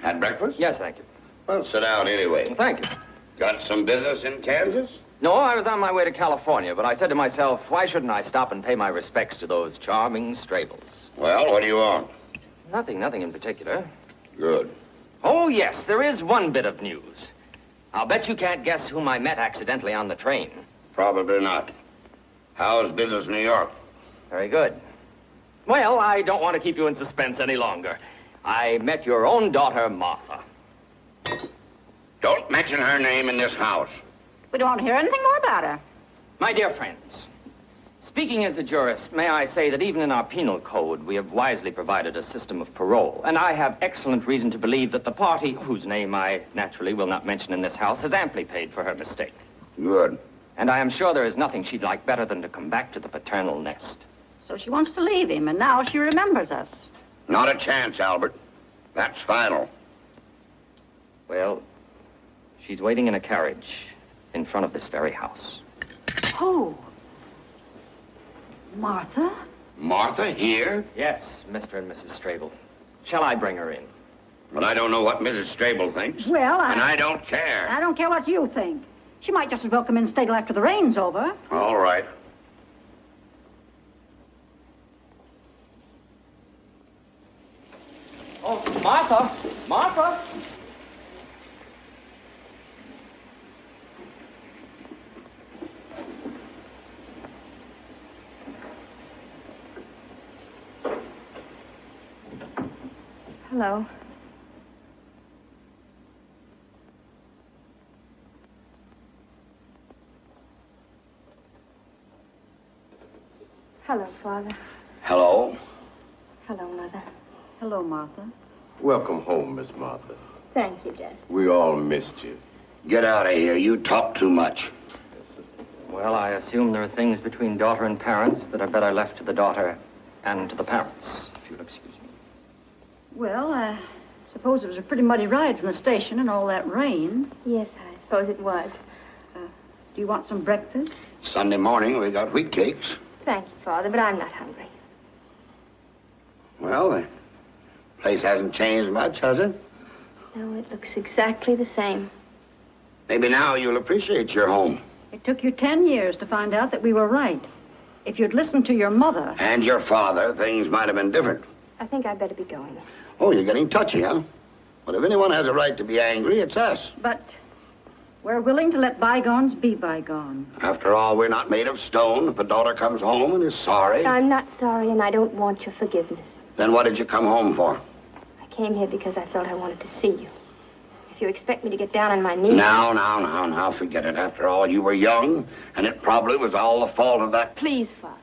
Had breakfast? Yes, thank you. Well, sit down anyway. Well, thank you. Got some business in Kansas? No, I was on my way to California, but I said to myself, why shouldn't I stop and pay my respects to those charming Strables? Well, what do you want? Nothing in particular. Good. Oh, yes, there is one bit of news. I'll bet you can't guess whom I met accidentally on the train. Probably not. How's business in New York? Very good. Well, I don't want to keep you in suspense any longer. I met your own daughter, Martha. Don't mention her name in this house. We don't want to hear anything more about her. My dear friends, speaking as a jurist, may I say that even in our penal code, we have wisely provided a system of parole. And I have excellent reason to believe that the party, whose name I naturally will not mention in this house, has amply paid for her mistake. Good. And I am sure there is nothing she'd like better than to come back to the paternal nest. So she wants to leave him, and now she remembers us. Not a chance, Albert. That's final. Well, she's waiting in a carriage in front of this very house. Oh. Martha? Martha here? Yes, Mr. and Mrs. Strable. Shall I bring her in? But I don't know what Mrs. Strable thinks. Well, And I don't care. I don't care what you think. She might just as well come in and stay till after the rain's over. All right. Oh, Martha! Martha! Hello. Hello, Father. Hello. Hello, Mother. Hello, Martha. Welcome home, Miss Martha. Thank you, Jess. We all missed you. Get out of here. You talk too much. Well, I assume there are things between daughter and parents that are better left to the daughter and to the parents, if you'll excuse me. Well, I suppose it was a pretty muddy ride from the station in all that rain. Yes, I suppose it was. Do you want some breakfast? Sunday morning, we got wheat cakes. Thank you, Father, but I'm not hungry. Well, the place hasn't changed much, has it? No, it looks exactly the same. Maybe now you'll appreciate your home. It took you 10 years to find out that we were right. If you'd listened to your mother... And your father, things might have been different. I think I'd better be going. Oh, you're getting touchy, huh? But if anyone has a right to be angry, it's us. But we're willing to let bygones be bygones. After all, we're not made of stone. If a daughter comes home and is sorry... I'm not sorry, and I don't want your forgiveness. Then what did you come home for? I came here because I felt I wanted to see you. If you expect me to get down on my knees... Now, forget it. After all, you were young, and it probably was all the fault of that... Please, Father.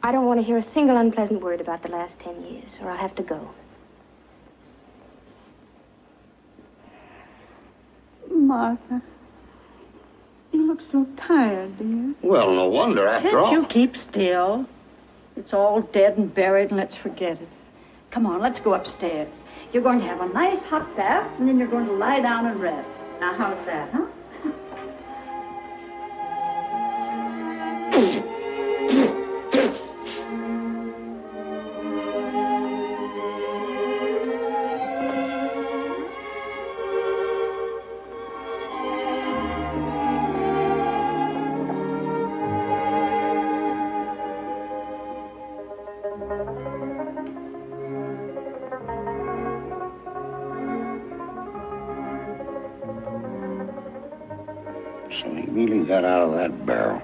I don't want to hear a single unpleasant word about the last 10 years, or I'll have to go. Martha, you look so tired, dear. Well, no wonder, after all. Can't you keep still? It's all dead and buried, and let's forget it. Come on, let's go upstairs. You're going to have a nice hot bath, and then you're going to lie down and rest. Now, how's that, huh? So he really got out of that barrel.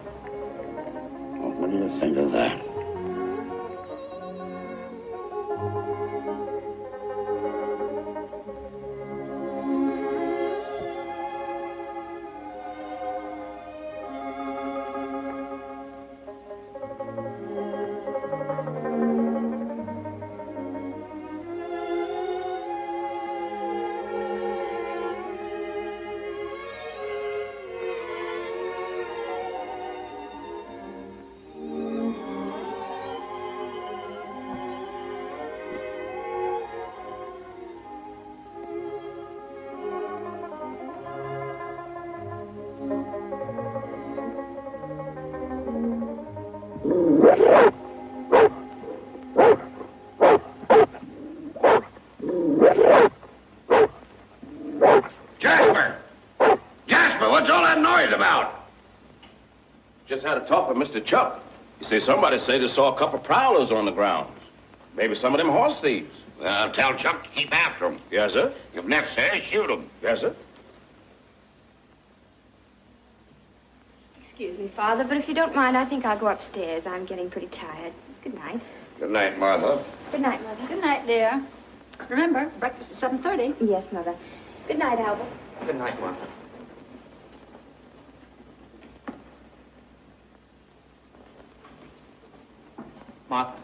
Well, what do you think of that? Jasper! Jasper, what's all that noise about? Just had a talk with Mr. Chuck. He said somebody said they saw a couple prowlers on the grounds. Maybe some of them horse thieves. Well, tell Chuck to keep after them. Yes, sir. If necessary, shoot them. Yes, sir. Excuse me, Father, but if you don't mind, I think I'll go upstairs. I'm getting pretty tired. Good night. Good night, Martha. Good night, Mother. Good night, dear. Remember, breakfast is 7:30. Yes, Mother. Good night, Albert. Good night, Martha. Martha.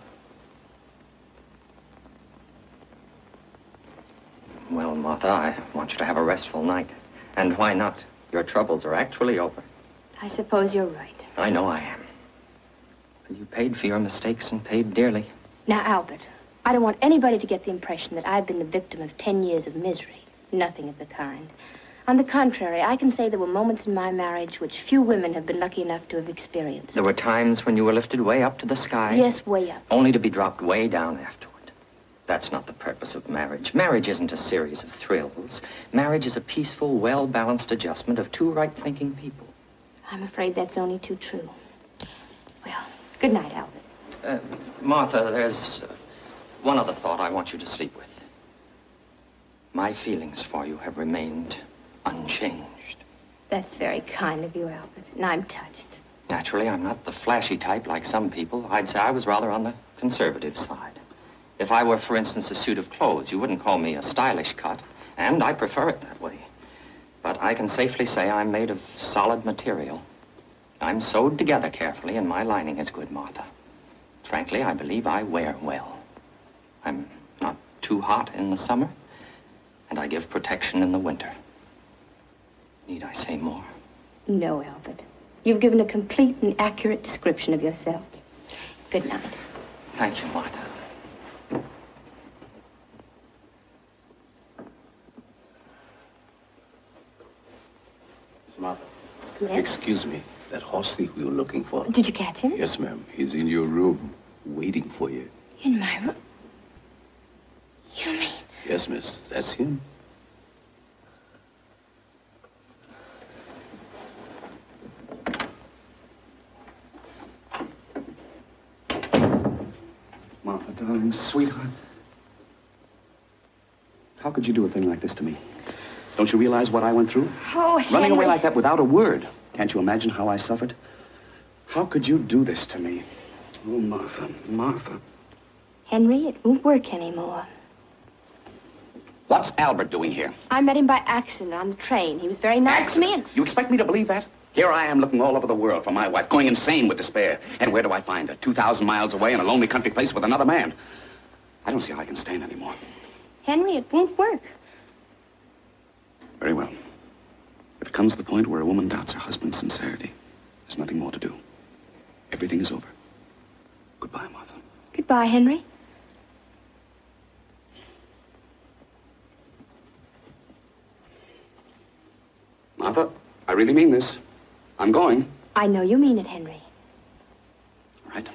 Well, Martha, I want you to have a restful night. And why not? Your troubles are actually over. I suppose you're right. I know I am. You paid for your mistakes and paid dearly. Now, Albert, I don't want anybody to get the impression that I've been the victim of 10 years of misery. Nothing of the kind. On the contrary, I can say there were moments in my marriage which few women have been lucky enough to have experienced. There were times when you were lifted way up to the sky. Yes, way up. Only to be dropped way down afterward. That's not the purpose of marriage. Marriage isn't a series of thrills. Marriage is a peaceful, well-balanced adjustment of two right-thinking people. I'm afraid that's only too true. Well, good night, Albert. Martha, there's one other thought I want you to sleep with. My feelings for you have remained unchanged. That's very kind of you, Albert, and I'm touched. Naturally, I'm not the flashy type like some people. I'd say I was rather on the conservative side. If I were, for instance, a suit of clothes, you wouldn't call me a stylish cut, and I prefer it that way. But I can safely say I'm made of solid material. I'm sewed together carefully, and my lining is good, Martha. Frankly, I believe I wear well. I'm not too hot in the summer, and I give protection in the winter. Need I say more? No, Albert. You've given a complete and accurate description of yourself. Good night. Thank you, Martha. Miss Martha. Yes? Excuse me. That horse thief we were looking for. Did you catch him? Yes, ma'am. He's in your room, waiting for you. In my room? You mean? Yes, miss. That's him. Martha, darling, sweetheart. How could you do a thing like this to me? Don't you realize what I went through? Oh, Henry. Running away like that without a word. Can't you imagine how I suffered? How could you do this to me? Oh, Martha, Martha. Henry, it won't work anymore. What's Albert doing here? I met him by accident on the train. He was very nice to me and... You expect me to believe that? Here I am looking all over the world for my wife, going insane with despair. And where do I find her? 2,000 miles away in a lonely country place with another man. I don't see how I can stand anymore. Henry, it won't work. Very well. If it comes to the point where a woman doubts her husband's sincerity, there's nothing more to do. Everything is over. Goodbye, Martha. Goodbye, Henry. Martha, I really mean this. I'm going. I know you mean it, Henry. All right.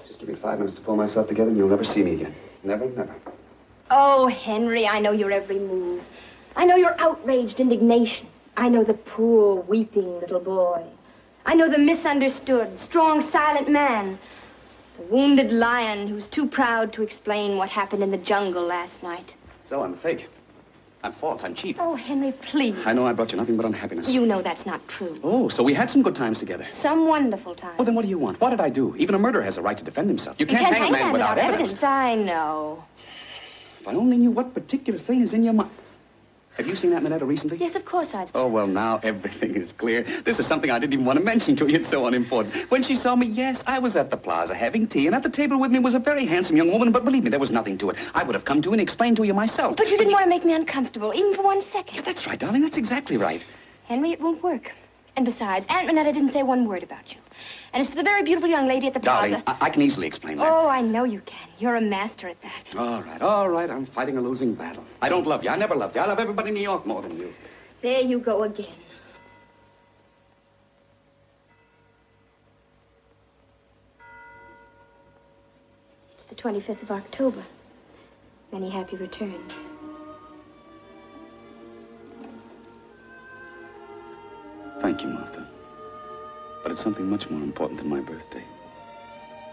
Just give me 5 minutes to pull myself together and you'll never see me again. Never, never. Oh, Henry, I know your every move. I know your outraged indignation. I know the poor, weeping little boy. I know the misunderstood, strong, silent man. The wounded lion who's too proud to explain what happened in the jungle last night. So I'm fake. I'm false. I'm cheap. Oh, Henry, please. I know I brought you nothing but unhappiness. You know that's not true. Oh, so we had some good times together. Some wonderful times. Oh, then what do you want? What did I do? Even a murderer has a right to defend himself. You can't hang a man without evidence. I know. If I only knew what particular thing is in your mind. Have you seen that Minetta recently? Yes, of course I've. Oh, well, now everything is clear. This is something I didn't even want to mention to you. It's so unimportant. When she saw me, yes, I was at the plaza having tea, and at the table with me was a very handsome young woman, but believe me, there was nothing to it. I would have come to you and explained to you myself. But you didn't want to make me uncomfortable, even for 1 second. Yeah, that's right, darling. That's exactly right. Henry, it won't work. And besides, Aunt Minetta didn't say one word about you. And as for the very beautiful young lady at the plaza... Darling, I can easily explain that. Oh, I know you can. You're a master at that. All right. I'm fighting a losing battle. I don't love you. I never loved you. I love everybody in New York more than you. There you go again. 25th of October. Many happy returns. Thank you, Martha. But it's something much more important than my birthday.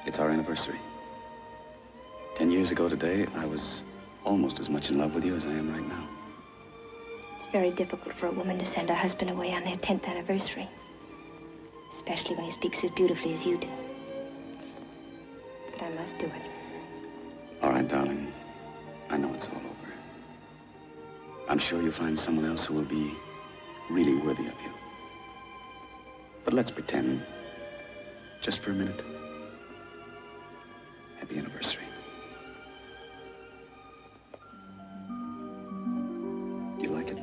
It's our anniversary. 10 years ago today, I was almost as much in love with you as I am right now. It's very difficult for a woman to send her husband away on their 10th anniversary. Especially when he speaks as beautifully as you do. But I must do it. All right, darling. I know it's all over. I'm sure you'll find someone else who will be really worthy of you. But let's pretend, just for a minute. Happy anniversary. You like it?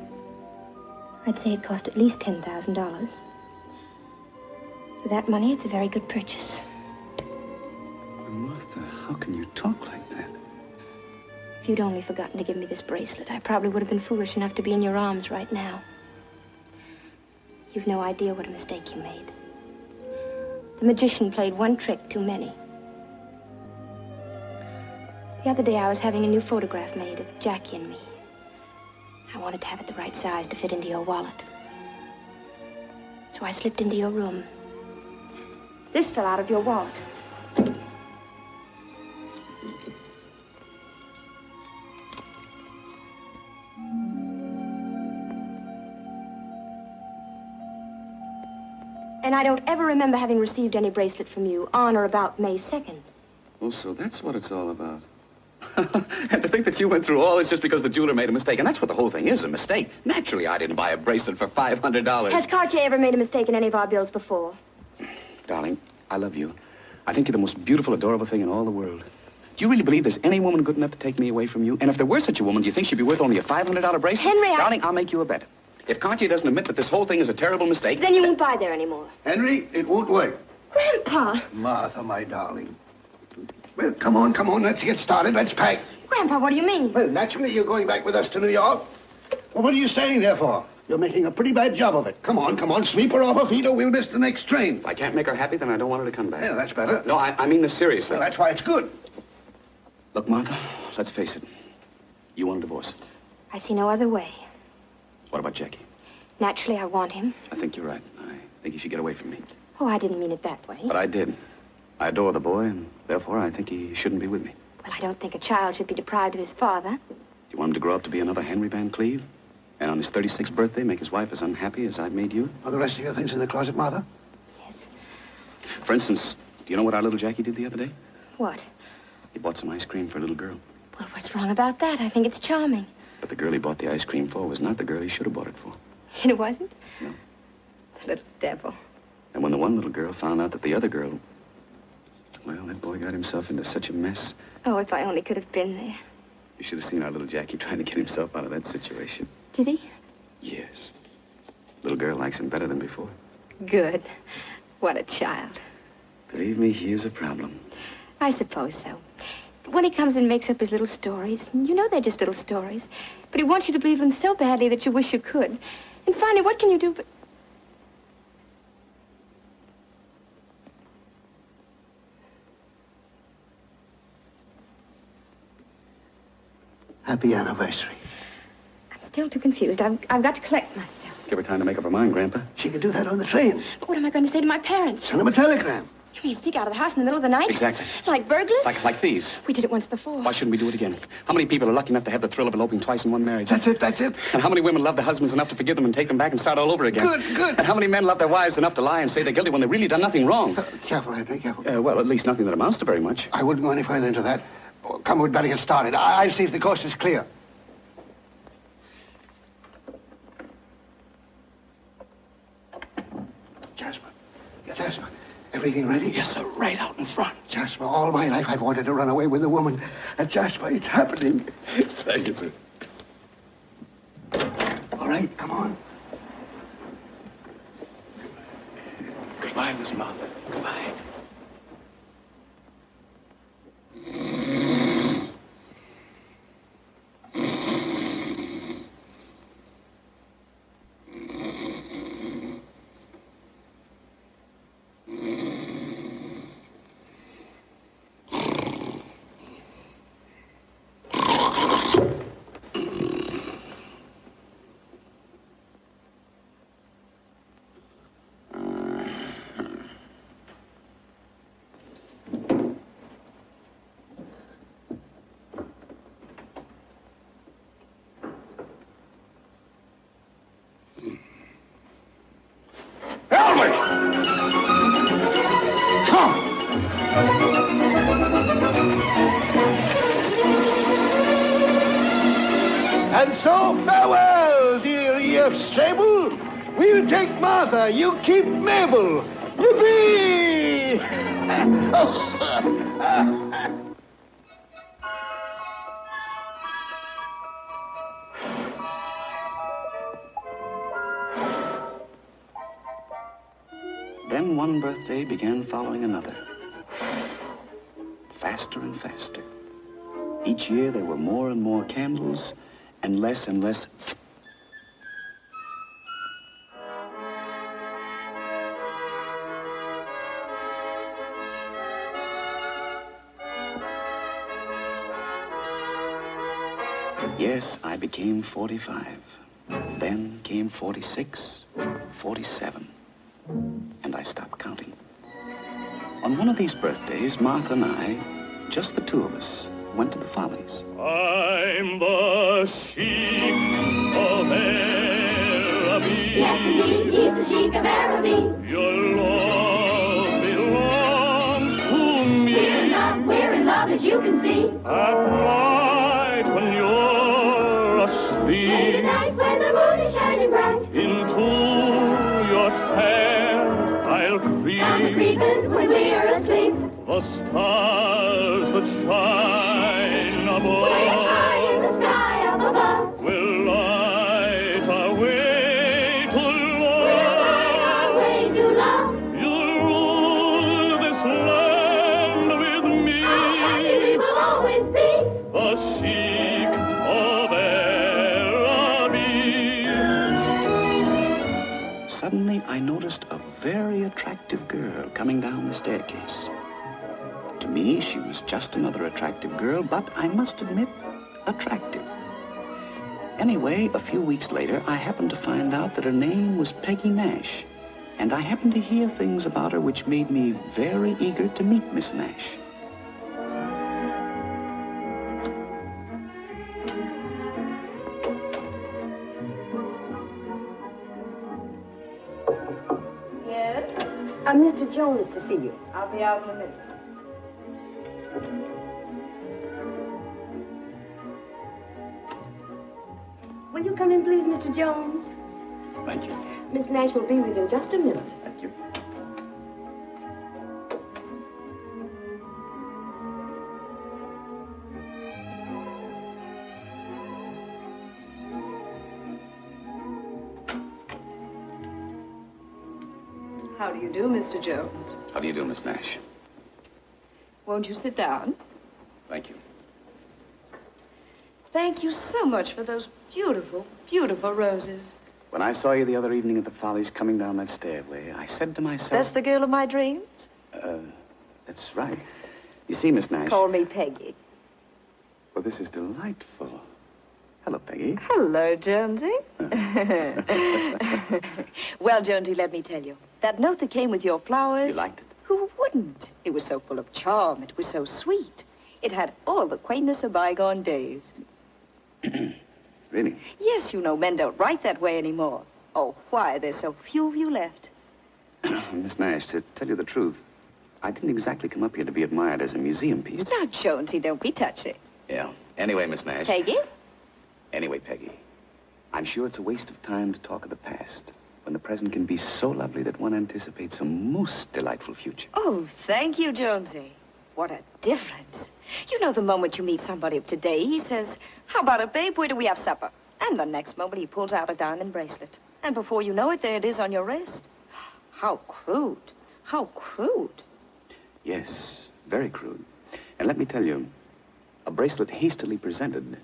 I'd say it cost at least $10,000. For that money, it's a very good purchase. Well, Martha, how can you talk like that? If you'd only forgotten to give me this bracelet, I probably would have been foolish enough to be in your arms right now. You've no idea what a mistake you made. The magician played one trick too many. The other day, I was having a new photograph made of Jackie and me. I wanted to have it the right size to fit into your wallet. So I slipped into your room. This fell out of your wallet. And I don't ever remember having received any bracelet from you on or about May 2nd. Oh, so that's what it's all about. And to think that you went through all this just because the jeweler made a mistake. And that's what the whole thing is, a mistake. Naturally, I didn't buy a bracelet for $500. Has Cartier ever made a mistake in any of our bills before? Darling, I love you. I think you're the most beautiful, adorable thing in all the world. Do you really believe there's any woman good enough to take me away from you? And if there were such a woman, do you think she'd be worth only a $500 bracelet? Henry, Darling, I'll make you a bet. If Cartier doesn't admit that this whole thing is a terrible mistake... Then you won't buy there anymore. Henry, it won't work. Grandpa! Martha, my darling. Well, come on, let's get started. Let's pack. Grandpa, what do you mean? Well, naturally, you're going back with us to New York. Well, what are you staying there for? You're making a pretty bad job of it. Come on, sweep her off her feet or we'll miss the next train. If I can't make her happy, then I don't want her to come back. Yeah, that's better. No, I mean this seriously. Well, that's why it's good. Look, Martha, let's face it. You want a divorce. I see no other way. What about Jackie? Naturally, I want him. I think you're right. I think he should get away from me. Oh, I didn't mean it that way. But I did. I adore the boy, and therefore I think he shouldn't be with me. Well, I don't think a child should be deprived of his father. Do you want him to grow up to be another Henry Van Cleve? And on his 36th birthday, make his wife as unhappy as I've made you? Are the rest of your things in the closet, Martha? Yes. For instance, do you know what our little Jackie did the other day? What? He bought some ice cream for a little girl. Well, what's wrong about that? I think it's charming. But the girl he bought the ice cream for was not the girl he should have bought it for. It wasn't? No. The little devil. And when the one little girl found out that the other girl... Well, that boy got himself into such a mess. Oh, if I only could have been there. You should have seen our little Jackie trying to get himself out of that situation. Did he? Yes. Little girl likes him better than before. Good. What a child. Believe me, he is a problem. I suppose so. But when he comes and makes up his little stories, you know they're just little stories, but he wants you to believe them so badly that you wish you could. And finally, what can you do but... Happy anniversary. I'm still too confused. I've got to collect myself. Give her time to make up her mind, Grandpa. She could do that on the train. But what am I going to say to my parents? Send them a telegram. You mean sneak out of the house in the middle of the night? Exactly. Like burglars? Like thieves. We did it once before. Why shouldn't we do it again? How many people are lucky enough to have the thrill of eloping twice in one marriage? That's it. And how many women love their husbands enough to forgive them and take them back and start all over again? Good. And how many men love their wives enough to lie and say they're guilty when they've really done nothing wrong? Careful, Henry, careful. Well, at least nothing that amounts to very much. I wouldn't go any further into that. Oh, come, we'd better get started. I'll see if the coast is clear. Jasper, everything ready? Yes, sir. Right out in front. Jasper, all my life I've wanted to run away with a woman. And Jasper, it's happening. Thank you, sir. All right, come on. Goodbye, Miss Martha. Goodbye. And so farewell, dear E.F. Strable. We'll take Martha, you keep Mabel. Yippee! Then one birthday began following another. Faster and faster. Each year there were more and more candles and less. Yes, I became 45. Then came 46, 47. And I stopped counting. On one of these birthdays, Martha and I, just the two of us, went to the Follies. I'm the sheep of Araby. Yes, indeed, he's the sheep of Araby. Your love belongs to me. We're in love, as you can see. At night when you're asleep. Late at night when the moon is shining bright. Into your tent I'll creep. Down the creeping when we're asleep. The stars that shine above. Way up high in the sky up above. Will light our way to love. We'll light our way to love. You'll rule this land with me. How happy we will always be. The sheep of Araby. Suddenly, I noticed a very attractive girl coming down the staircase. To me, she was just another attractive girl, but I must admit, attractive. Anyway, a few weeks later, I happened to find out that her name was Peggy Nash, and I happened to hear things about her which made me very eager to meet Miss Nash. Yes? Mr. Jones to see you. I'll be out in a minute. Will you come in, please, Mr. Jones? Thank you. Miss Nash will be with you in just a minute. Thank you. How do you do, Mr. Jones? How do you do, Miss Nash? Won't you sit down? Thank you. Thank you so much for those beautiful, beautiful roses. When I saw you the other evening at the Follies coming down that stairway, I said to myself... That's the girl of my dreams? That's right. You see, Miss Nash... Call me Peggy. Well, this is delightful. Hello, Peggy. Hello, Jonesy. Well, Jonesy, let me tell you. That note that came with your flowers... You liked it? Who wouldn't? It was so full of charm. It was so sweet. It had all the quaintness of bygone days. Really? Yes, you know, men don't write that way anymore. Oh, why? There's so few of you left. Miss Nash, to tell you the truth, I didn't exactly come up here to be admired as a museum piece. Now, Jonesy, don't be touchy. Yeah. Anyway, Miss Nash... Peggy? Anyway, Peggy, I'm sure it's a waste of time to talk of the past, when the present can be so lovely that one anticipates a most delightful future. Oh, thank you, Jonesy. What a difference. You know, the moment you meet somebody of today, he says, how about it, babe? Where do we have supper? And the next moment he pulls out a diamond bracelet. And before you know it, there it is on your wrist. How crude. How crude. Yes, very crude. And let me tell you, a bracelet hastily presented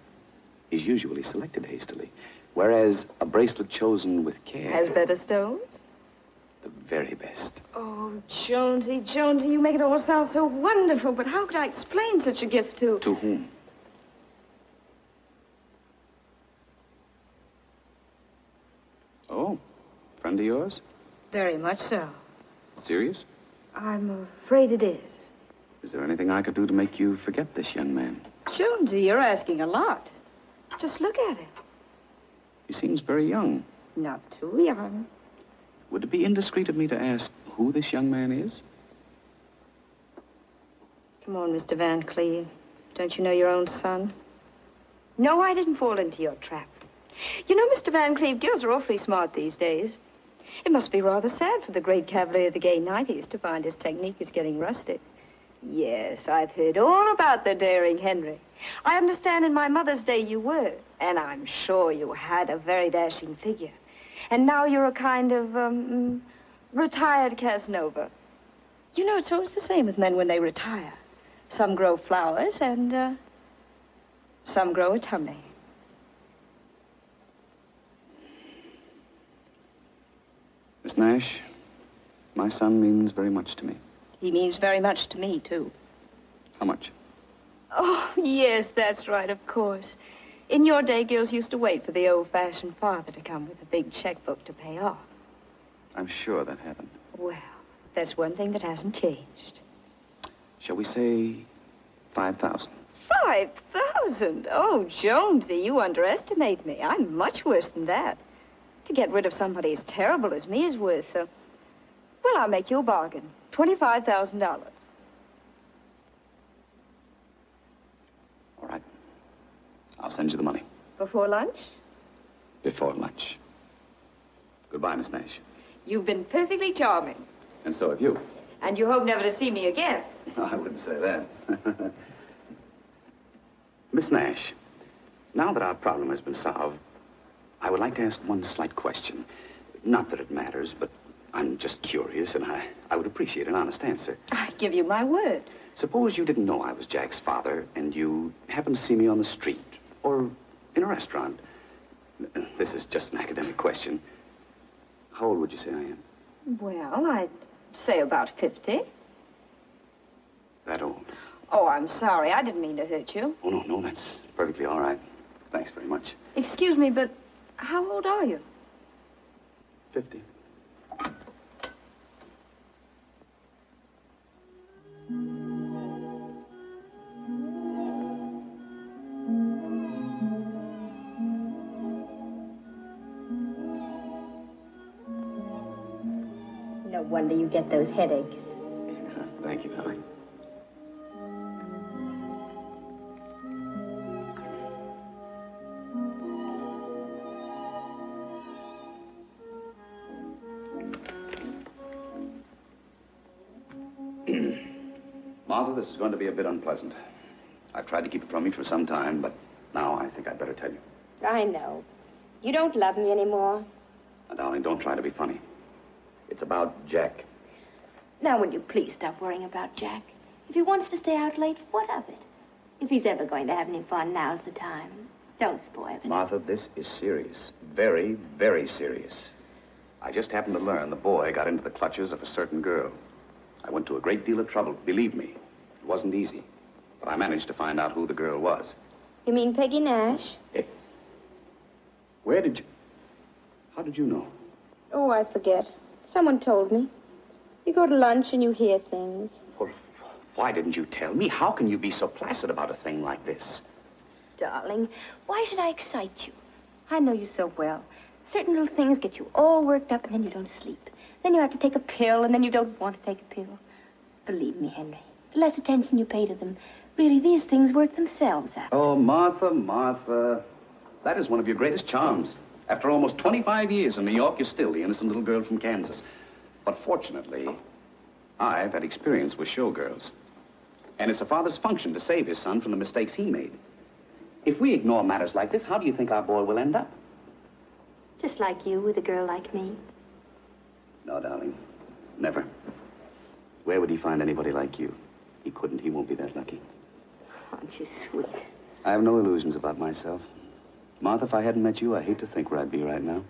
is usually selected hastily, whereas a bracelet chosen with care... Has better stones? The very best. Oh, Jonesy, Jonesy, you make it all sound so wonderful, but how could I explain such a gift to... To whom? Oh, friend of yours? Very much so. Serious? I'm afraid it is. Is there anything I could do to make you forget this young man? Jonesy, you're asking a lot. Just look at him. He seems very young. Not too young. Would it be indiscreet of me to ask who this young man is? Come on, Mr. Van Cleve. Don't you know your own son? No, I didn't fall into your trap. You know, Mr. Van Cleve, girls are awfully smart these days. It must be rather sad for the great cavalier of the gay 90s to find his technique is getting rusted. Yes, I've heard all about the daring Henry. I understand in my mother's day you were, and I'm sure you had a very dashing figure. And now you're a kind of, retired Casanova. You know, it's always the same with men when they retire. Some grow flowers and, some grow a tummy. Miss Nash, my son means very much to me. He means very much to me, too. How much? Oh, yes, that's right, of course. In your day, girls used to wait for the old-fashioned father to come with a big checkbook to pay off. I'm sure that happened. Well, that's one thing that hasn't changed. Shall we say 5,000? 5,000? Oh, Jonesy, you underestimate me. I'm much worse than that. To get rid of somebody as terrible as me is worth, well, I'll make you a bargain. $25,000. All right. I'll send you the money. Before lunch? Before lunch. Goodbye, Miss Nash. You've been perfectly charming. And so have you. And you hope never to see me again. I wouldn't say that. Miss Nash, now that our problem has been solved, I would like to ask one slight question. Not that it matters, but I'm just curious, and I would appreciate an honest answer. I give you my word. Suppose you didn't know I was Jack's father, and you happened to see me on the street or in a restaurant. This is just an academic question. How old would you say I am? Well, I'd say about 50. That old? Oh, I'm sorry. I didn't mean to hurt you. Oh, no, that's perfectly all right. Thanks very much. Excuse me, but how old are you? 50. No wonder you get those headaches. Thank you, darling. Martha, this is going to be a bit unpleasant. I've tried to keep it from you for some time, but now I think I'd better tell you. I know. You don't love me anymore. Now, darling, don't try to be funny. It's about Jack. Now, will you please stop worrying about Jack? If he wants to stay out late, what of it? If he's ever going to have any fun, now's the time. Don't spoil it. Martha, this is serious. Very, very serious. I just happened to learn the boy got into the clutches of a certain girl. I went to a great deal of trouble, believe me. It wasn't easy. But I managed to find out who the girl was. You mean Peggy Nash? Where did you... How did you know? Oh, I forget. Someone told me. You go to lunch and you hear things. Well, why didn't you tell me? How can you be so placid about a thing like this? Darling, why should I excite you? I know you so well. Certain little things get you all worked up and then you don't sleep. Then you have to take a pill and then you don't want to take a pill. Believe me, Henry, the less attention you pay to them, really, these things work themselves out. Oh, Martha, Martha. That is one of your greatest charms. After almost 25 years in New York, you're still the innocent little girl from Kansas. But fortunately, I've had experience with showgirls. And it's a father's function to save his son from the mistakes he made. If we ignore matters like this, how do you think our boy will end up? Just like you with a girl like me. No, darling. Never. Where would he find anybody like you? He couldn't. He won't be that lucky. Aren't you sweet? I have no illusions about myself. Martha, if I hadn't met you, I hate to think where I'd be right now.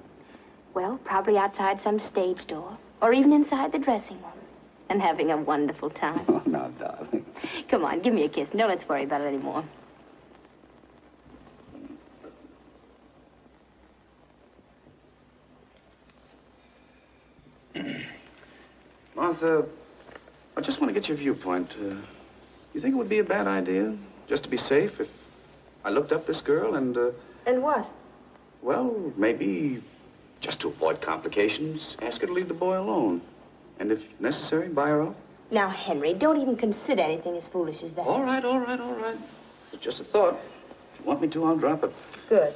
Well, probably outside some stage door. Or even inside the dressing room. And having a wonderful time. Oh, now, darling. Come on, give me a kiss. Don't let's worry about it anymore. Martha, I just want to get your viewpoint. You think it would be a bad idea, just to be safe, if I looked up this girl and, And what? well, maybe just to avoid complications, ask her to leave the boy alone. And if necessary, buy her off? Now, Henry, don't even consider anything as foolish as that. All right, all right, all right. It's just a thought. you want me to, I'll drop it. Good.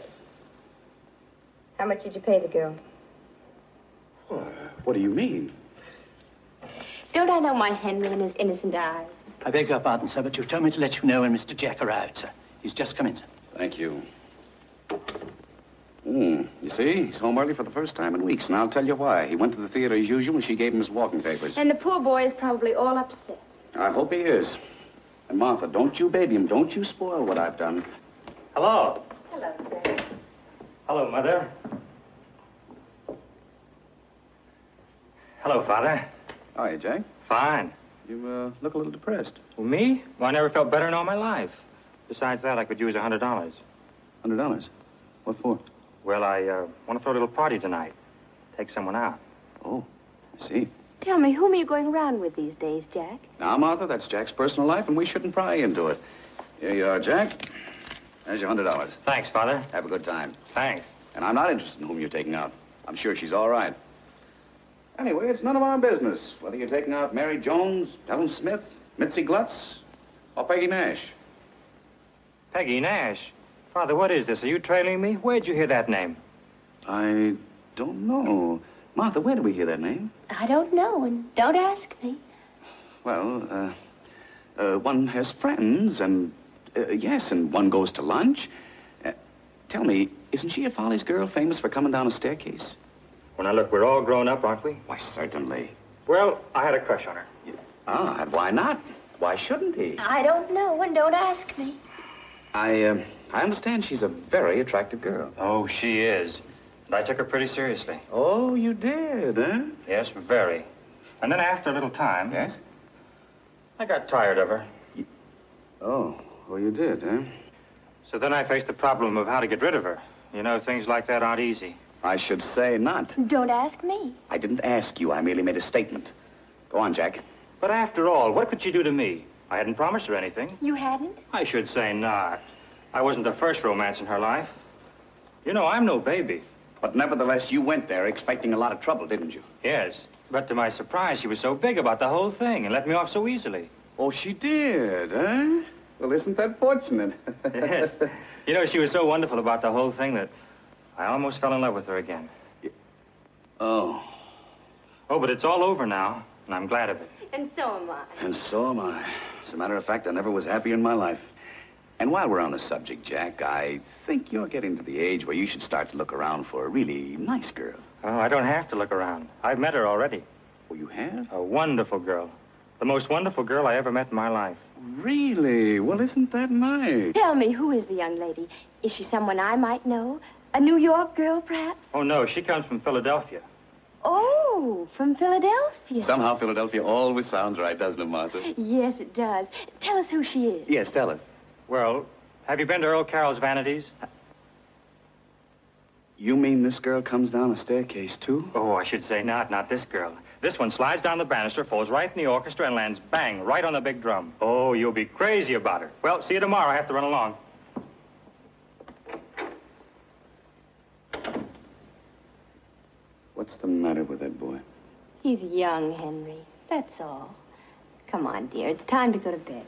How much did you pay the girl? What do you mean? Don't I know my Henry and his innocent eyes? I beg your pardon, sir, but you told me to let you know when Mr. Jack arrived, sir. He's just come in, sir. Thank you. You see, he's home early for the first time in weeks, and I'll tell you why. He went to the theater as usual, and she gave him his walking papers. And the poor boy is probably all upset. I hope he is. And Martha, don't you baby him. Don't you spoil what I've done. Hello. Hello, sir. Hello, Mother. Hello, Father. How are you, Jack? Fine. You, look a little depressed. Well, me? Well, I never felt better in all my life. Besides that, I could use $100. $100? What for? Well, I want to throw a little party tonight. Take someone out. Oh, I see. Tell me, whom are you going around with these days, Jack? Now, Martha, that's Jack's personal life, and we shouldn't pry into it. Here you are, Jack. There's your $100. Thanks, Father. Have a good time. Thanks. And I'm not interested in whom you're taking out. I'm sure she's all right. Anyway, it's none of our business whether you're taking out Mary Jones, Helen Smith, Mitzi Glutz, or Peggy Nash. Peggy Nash? Father, what is this? Are you trailing me? Where'd you hear that name? I don't know. Martha, where did we hear that name? I don't know, and don't ask me. Well, one has friends, and, yes, and one goes to lunch. Tell me, isn't she a Follies girl famous for coming down a staircase? Well, now, look, we're all grown up, aren't we? Why, certainly. Well, I had a crush on her. Ah, and why not? Why shouldn't he? I don't know, and don't ask me. I understand she's a very attractive girl. Oh, she is. And I took her pretty seriously. Oh, you did, huh? Yes, very. And then after a little time... Yes? I got tired of her. Oh, you did, huh? So then I faced the problem of how to get rid of her. You know, things like that aren't easy. I should say not. Don't ask me. I didn't ask you. I merely made a statement. Go on, Jack. But after all, what could she do to me? I hadn't promised her anything. You hadn't? I should say not. I wasn't the first romance in her life. You know, I'm no baby. But nevertheless, you went there expecting a lot of trouble, didn't you? Yes. But to my surprise, she was so big about the whole thing and let me off so easily. Oh, she did, huh? Well, isn't that fortunate? Yes. You know, she was so wonderful about the whole thing that I almost fell in love with her again. Oh. Oh, but it's all over now, and I'm glad of it. And so am I. And so am I. As a matter of fact, I never was happier in my life. And while we're on the subject, Jack, I think you're getting to the age where you should start to look around for a really nice girl. Oh, I don't have to look around. I've met her already. Oh, you have? A wonderful girl. The most wonderful girl I ever met in my life. Really? Well, isn't that nice? Tell me, who is the young lady? Is she someone I might know? A New York girl, perhaps? Oh, no, she comes from Philadelphia. Oh, from Philadelphia. Somehow Philadelphia always sounds right, doesn't it, Martha? Yes, it does. Tell us who she is. Yes, tell us. Well, have you been to Earl Carroll's Vanities? You mean this girl comes down a staircase, too? Oh, I should say not this girl. This one slides down the banister, falls right in the orchestra, and lands bang, right on the big drum. Oh, you'll be crazy about her. Well, see you tomorrow. I have to run along. What's the matter with that boy? He's young, Henry. That's all. Come on, dear. It's time to go to bed.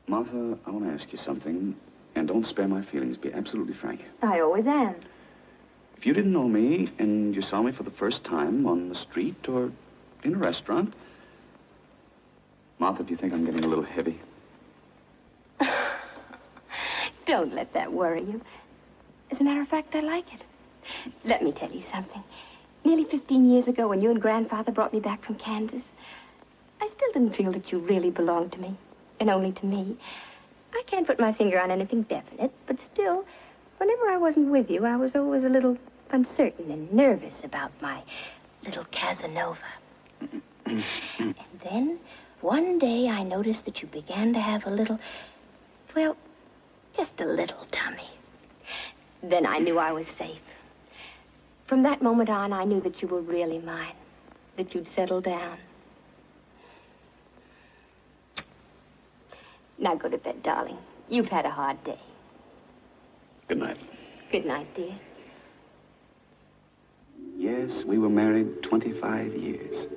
Martha, I want to ask you something, and don't spare my feelings. Be absolutely frank. I always am. If you didn't know me, and you saw me for the first time on the street or in a restaurant, Martha, do you think I'm getting a little heavy? Don't let that worry you. As a matter of fact, I like it. Let me tell you something. Nearly 15 years ago, when you and Grandfather brought me back from Kansas, I still didn't feel that you really belonged to me, and only to me. I can't put my finger on anything definite, but still, whenever I wasn't with you, I was always a little uncertain and nervous about my little Casanova. And then, one day, I noticed that you began to have a little, well, just a little tummy. Then I knew I was safe. From that moment on, I knew that you were really mine, that you'd settle down. Now go to bed, darling. You've had a hard day. Good night. Good night, dear. Yeah, Yes, we were married 25 years.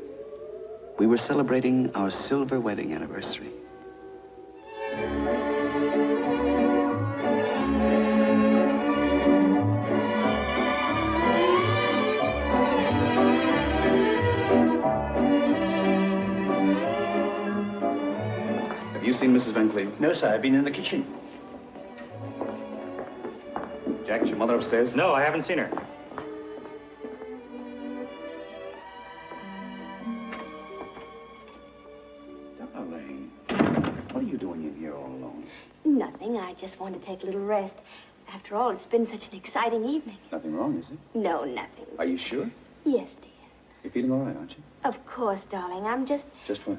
We were celebrating our silver wedding anniversary. Have you seen Mrs. Van Cleve? No, sir. I've been in the kitchen. Jack, is your mother upstairs? No, I haven't seen her. Darling, what are you doing in here all alone? Nothing. I just want to take a little rest. After all, it's been such an exciting evening. Nothing wrong, is it? No, nothing. Are you sure? Yes, dear. You're feeling all right, aren't you? Of course, darling. I'm just... Just what?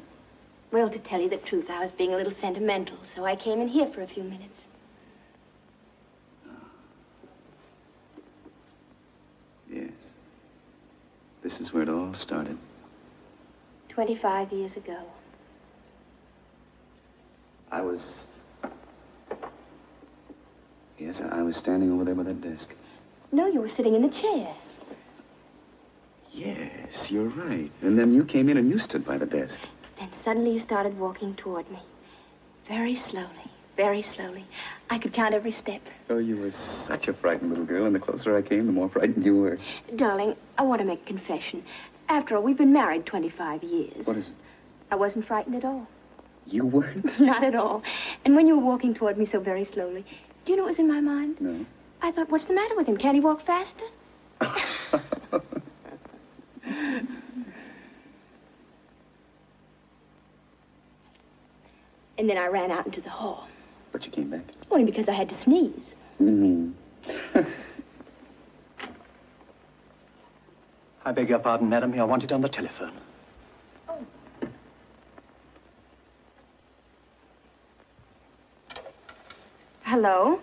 Well, to tell you the truth, I was being a little sentimental, so I came in here for a few minutes. Yes. This is where it all started. 25 years ago. I was standing over there by that desk. No, you were sitting in the chair. Yes, you're right. And then you came in and you stood by the desk. Then suddenly you started walking toward me. Very slowly, very slowly. I could count every step. Oh, you were such a frightened little girl, and the closer I came, the more frightened you were. Darling, I want to make a confession. After all, we've been married 25 years. What is it? I wasn't frightened at all. You weren't? Not at all. And when you were walking toward me so very slowly, do you know what was in my mind? No. I thought, what's the matter with him? Can't he walk faster? And then I ran out into the hall. But you came back? Only because I had to sneeze. Mm-hmm. I beg your pardon, madam. You're wanted on the telephone. Oh. Hello?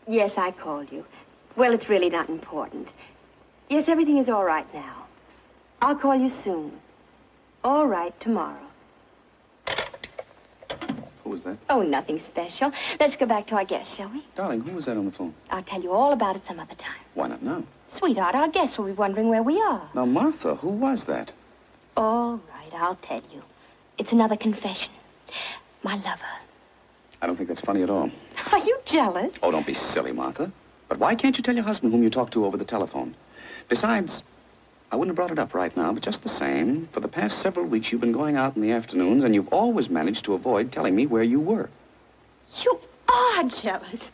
Yes, I called you. Well, it's really not important. Yes, everything is all right now. I'll call you soon. All right, tomorrow. Who was that? Oh, nothing special. Let's go back to our guest, shall we? Darling, who was that on the phone? I'll tell you all about it some other time. Why not now? Sweetheart, our guests will be wondering where we are. Now, Martha, who was that? All right, I'll tell you. It's another confession. My lover. I don't think that's funny at all. Are you jealous? Oh, don't be silly, Martha. But why can't you tell your husband whom you talk to over the telephone? Besides, I wouldn't have brought it up right now, but just the same, for the past several weeks you've been going out in the afternoons, and you've always managed to avoid telling me where you were. You are jealous.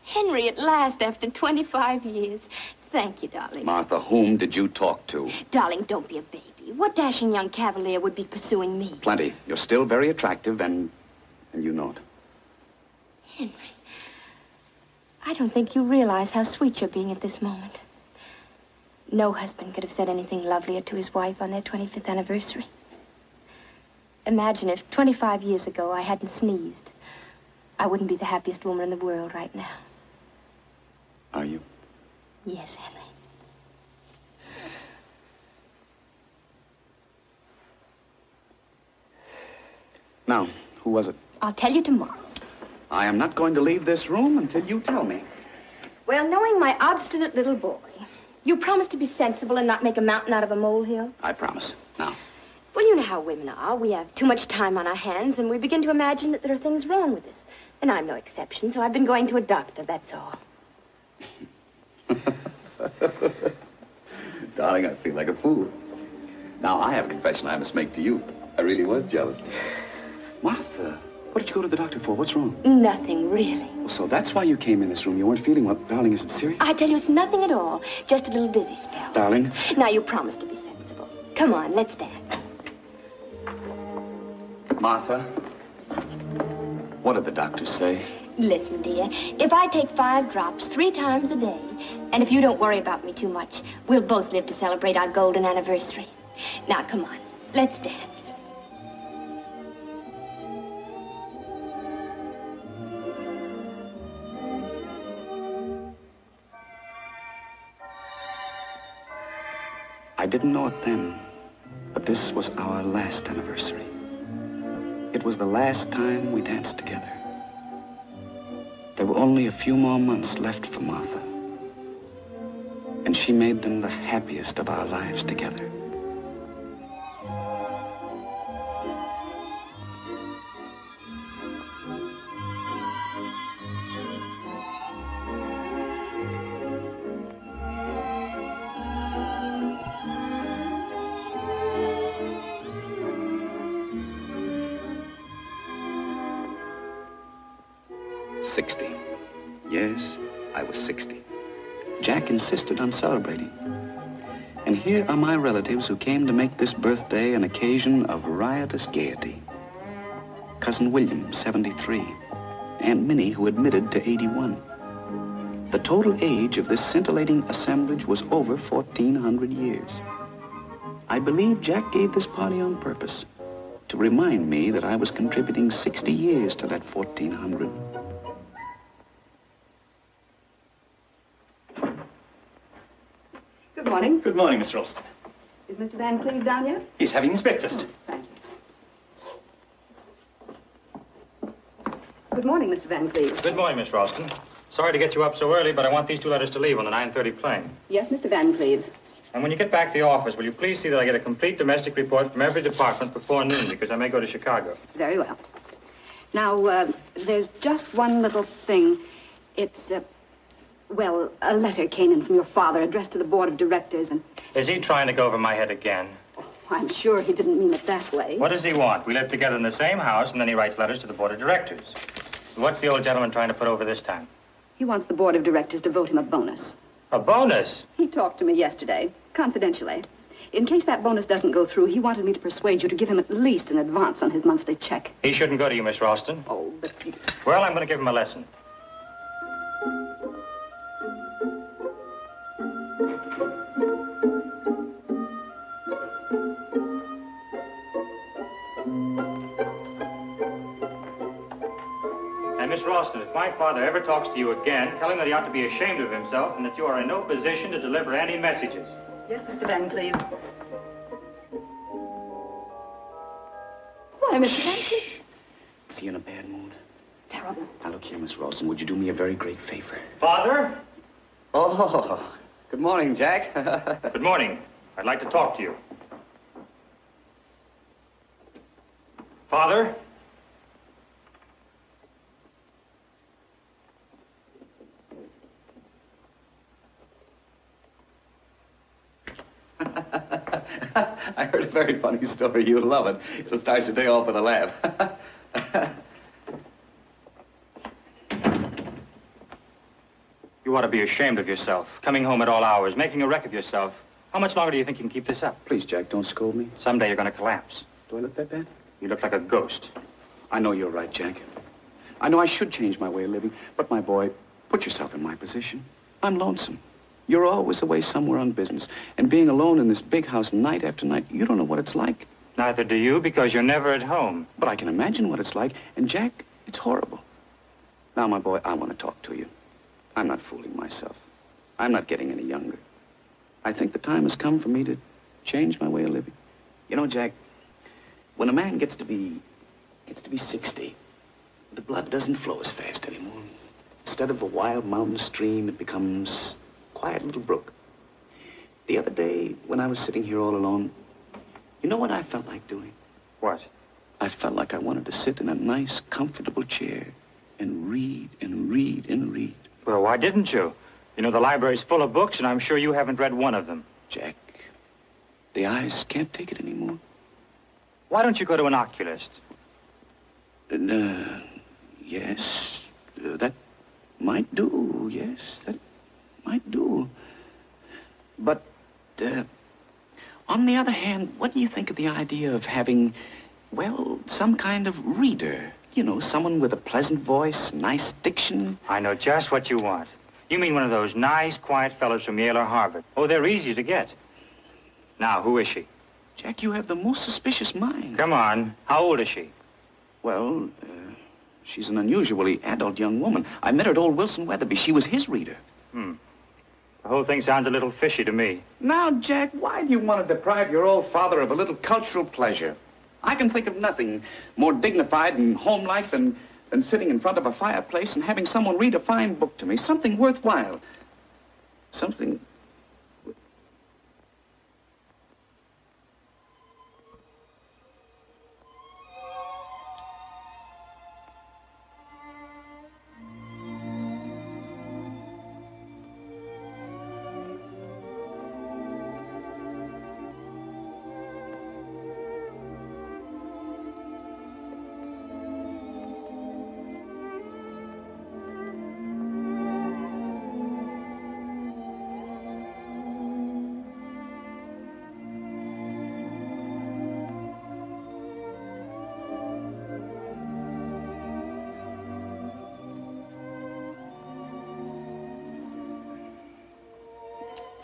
Henry, at last, after 25 years. Thank you, darling. Martha, whom did you talk to? Darling, don't be a baby. What dashing young cavalier would be pursuing me? Plenty. You're still very attractive, and you know it. Henry, I don't think you realize how sweet you're being at this moment. No husband could have said anything lovelier to his wife on their 25th anniversary. Imagine if 25 years ago I hadn't sneezed. I wouldn't be the happiest woman in the world right now. Are you? Yes, Henry. Now, who was it? I'll tell you tomorrow. I am not going to leave this room until you tell me. Well, knowing my obstinate little boy, you promise to be sensible and not make a mountain out of a molehill? I promise. Now. Well, you know how women are. We have too much time on our hands, and we begin to imagine that there are things wrong with us. And I'm no exception, so I've been going to a doctor, that's all. Darling, I feel like a fool. Now, I have a confession I must make to you. I really was jealous. Martha, what did you go to the doctor for? What's wrong? Nothing, really. Well, so that's why you came in this room. You weren't feeling well. Darling, is it serious? I tell you, it's nothing at all. Just a little dizzy spell. Darling? Now, you promise to be sensible. Come on, let's dance. Martha, what did the doctors say? Listen, dear, if I take 5 drops 3 times a day, and if you don't worry about me too much, we'll both live to celebrate our golden anniversary. Now, come on, let's dance. I didn't know it then, but this was our last anniversary. It was the last time we danced together. There were only a few more months left for Martha. And she made them the happiest of our lives together. Yes, I was 60. Jack insisted on celebrating. And here are my relatives who came to make this birthday an occasion of riotous gaiety. Cousin William, 73. Aunt Minnie, who admitted to 81. The total age of this scintillating assemblage was over 1,400 years. I believe Jack gave this party on purpose to remind me that I was contributing 60 years to that 1,400. Good morning. Good morning, Miss Ralston. Is Mr. Van Cleve down yet? He's having his breakfast. Thank you. Good morning, Mr. Van Cleve. Good morning, Miss Ralston. Sorry to get you up so early, but I want these two letters to leave on the 9:30 plane. Yes, Mr. Van Cleve. And when you get back to the office, will you please see that I get a complete domestic report from every department before noon, because I may go to Chicago. Very well. Now, there's just one little thing. It's, well, a letter came in from your father addressed to the board of directors, and... Is he trying to go over my head again? I'm sure he didn't mean it that way. What does he want? We live together in the same house, and then he writes letters to the board of directors. What's the old gentleman trying to put over this time? He wants the board of directors to vote him a bonus. A bonus? He talked to me yesterday, confidentially. In case that bonus doesn't go through, he wanted me to persuade you to give him at least an advance on his monthly check. He shouldn't go to you, Miss Ralston. Oh, but... Well, I'm going to give him a lesson. And Miss Ralston, if my father ever talks to you again, tell him that he ought to be ashamed of himself and that you are in no position to deliver any messages. Yes, Mr. Van Cleve. Why, Mr. Van Cleve? Is he in a bad mood? Terrible. Now, look here, Miss Ralston, would you do me a very great favor? Father? Oh, good morning, Jack. Good morning. I'd like to talk to you. Father? I heard a very funny story. You'll love it. It'll start your day off with a laugh. You ought to be ashamed of yourself. Coming home at all hours, making a wreck of yourself. How much longer do you think you can keep this up? Please, Jack, don't scold me. Someday you're going to collapse. Do I look that bad? You look like a ghost. I know you're right, Jack. I know I should change my way of living, but my boy, put yourself in my position. I'm lonesome. You're always away somewhere on business. And being alone in this big house night after night, you don't know what it's like. Neither do you, because you're never at home. But I can imagine what it's like. And, Jack, it's horrible. Now, my boy, I want to talk to you. I'm not fooling myself. I'm not getting any younger. I think the time has come for me to change my way of living. You know, Jack, when a man gets to be 60, the blood doesn't flow as fast anymore. Instead of a wild mountain stream, it becomes a quiet little brook. The other day, when I was sitting here all alone, you know what I felt like doing? What? I felt like I wanted to sit in a nice, comfortable chair and read and read and read. Well, why didn't you? You know, the library's full of books, and I'm sure you haven't read one of them. Jack, the eyes can't take it anymore. Why don't you go to an oculist? Yes, that might do, yes, that might do. But, on the other hand, what do you think of the idea of having, well, some kind of reader? You know, someone with a pleasant voice, nice diction. I know just what you want. You mean one of those nice, quiet fellows from Yale or Harvard. Oh, they're easy to get. Now, who is she? Jack, you have the most suspicious mind. Come on. How old is she? Well, she's an unusually adult young woman. I met her at old Wilson Weatherby. She was his reader. The whole thing sounds a little fishy to me. Now, Jack, why do you want to deprive your old father of a little cultural pleasure? I can think of nothing more dignified and homelike than sitting in front of a fireplace and having someone read a fine book to me, something worthwhile. Something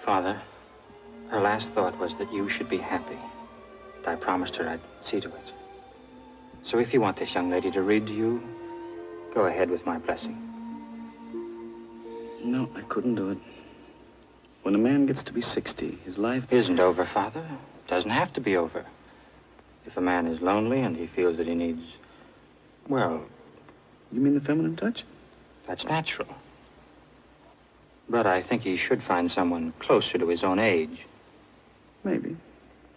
Father, her last thought was that you should be happy. And I promised her I'd see to it. So if you want this young lady to read to you, go ahead with my blessing. No, I couldn't do it. When a man gets to be 60, his life isn't over, Father. It doesn't have to be over. If a man is lonely and he feels that he needs, well... You mean the feminine touch? That's natural. But I think he should find someone closer to his own age. Maybe.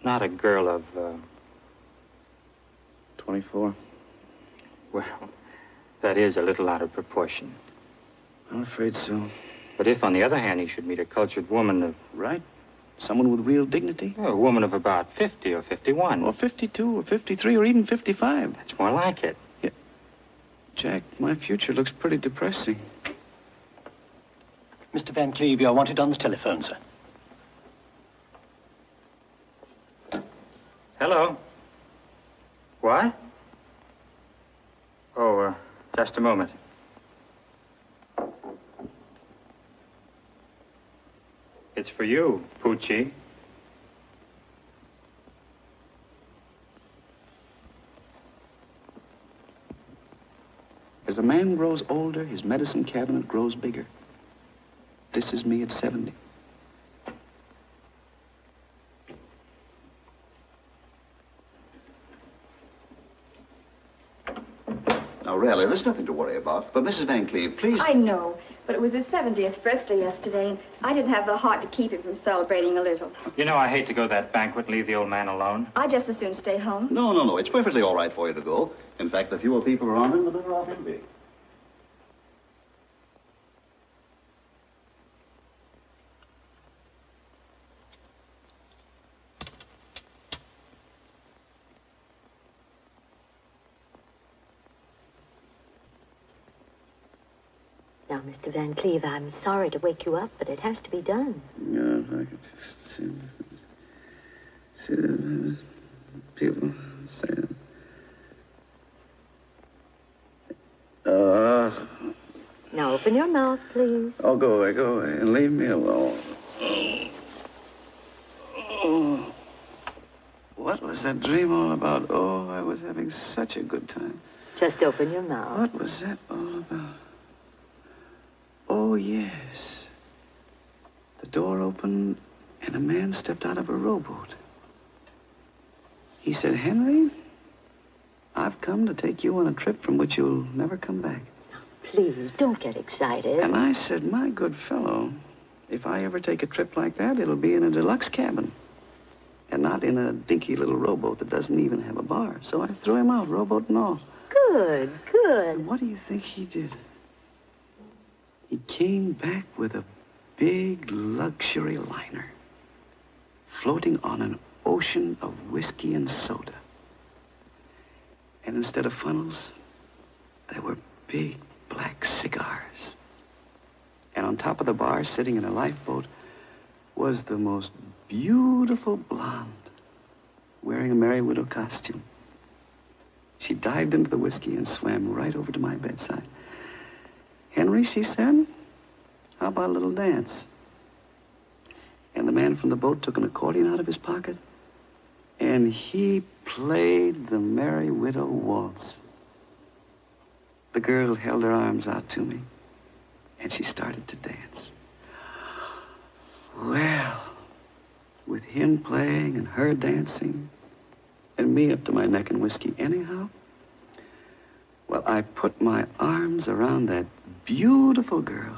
Not a girl of, 24. Well, that is a little out of proportion. I'm afraid so. But if, on the other hand, he should meet a cultured woman of... Right. Someone with real dignity? A woman of about 50 or 51. Or 52 or 53 or even 55. That's more like it. Yeah. Jack, my future looks pretty depressing. Mr. Van Cleve, you're wanted on the telephone, sir. Hello. What? Oh, just a moment. It's for you, Poochie. As a man grows older, his medicine cabinet grows bigger. This is me at 70. Now, really, there's nothing to worry about. But Mrs. Van Cleve, please... I know, but it was his 70th birthday yesterday, and I didn't have the heart to keep him from celebrating a little. You know, I hate to go to that banquet and leave the old man alone. I'd just as soon stay home. No. It's perfectly all right for you to go. In fact, the fewer people around him, the better off he'll be. Now, Mr. Van Cleve, I'm sorry to wake you up, but it has to be done. Yeah, if I could just see the people say that. Now, open your mouth, please. Oh, go away, and leave me alone. Oh. What was that dream all about? Oh, I was having such a good time. Just open your mouth. What was that all about? Oh, yes. The door opened, and a man stepped out of a rowboat. He said, Henry, I've come to take you on a trip from which you'll never come back. Please, don't get excited. And I said, my good fellow, if I ever take a trip like that, it'll be in a deluxe cabin. And not in a dinky little rowboat that doesn't even have a bar. So I threw him out, rowboat and all. Good. And what do you think he did? He came back with a big luxury liner, floating on an ocean of whiskey and soda. And instead of funnels, there were big black cigars. And on top of the bar, sitting in a lifeboat, was the most beautiful blonde, wearing a Merry Widow costume. She dived into the whiskey and swam right over to my bedside. Henry, she said, how about a little dance? And the man from the boat took an accordion out of his pocket, and he played the Merry Widow waltz. The girl held her arms out to me, and she started to dance. Well, with him playing and her dancing, and me up to my neck in whiskey anyhow, well, I put my arms around that beautiful girl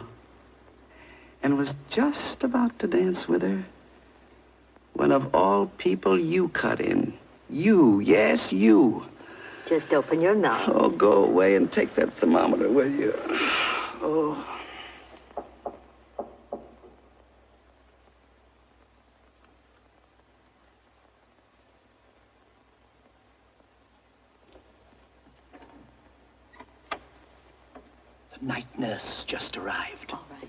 and was just about to dance with her when, of all people, you cut in. You, yes, you. Just open your mouth. Oh, go away and take that thermometer with you. Oh. The night nurse has just arrived. All right.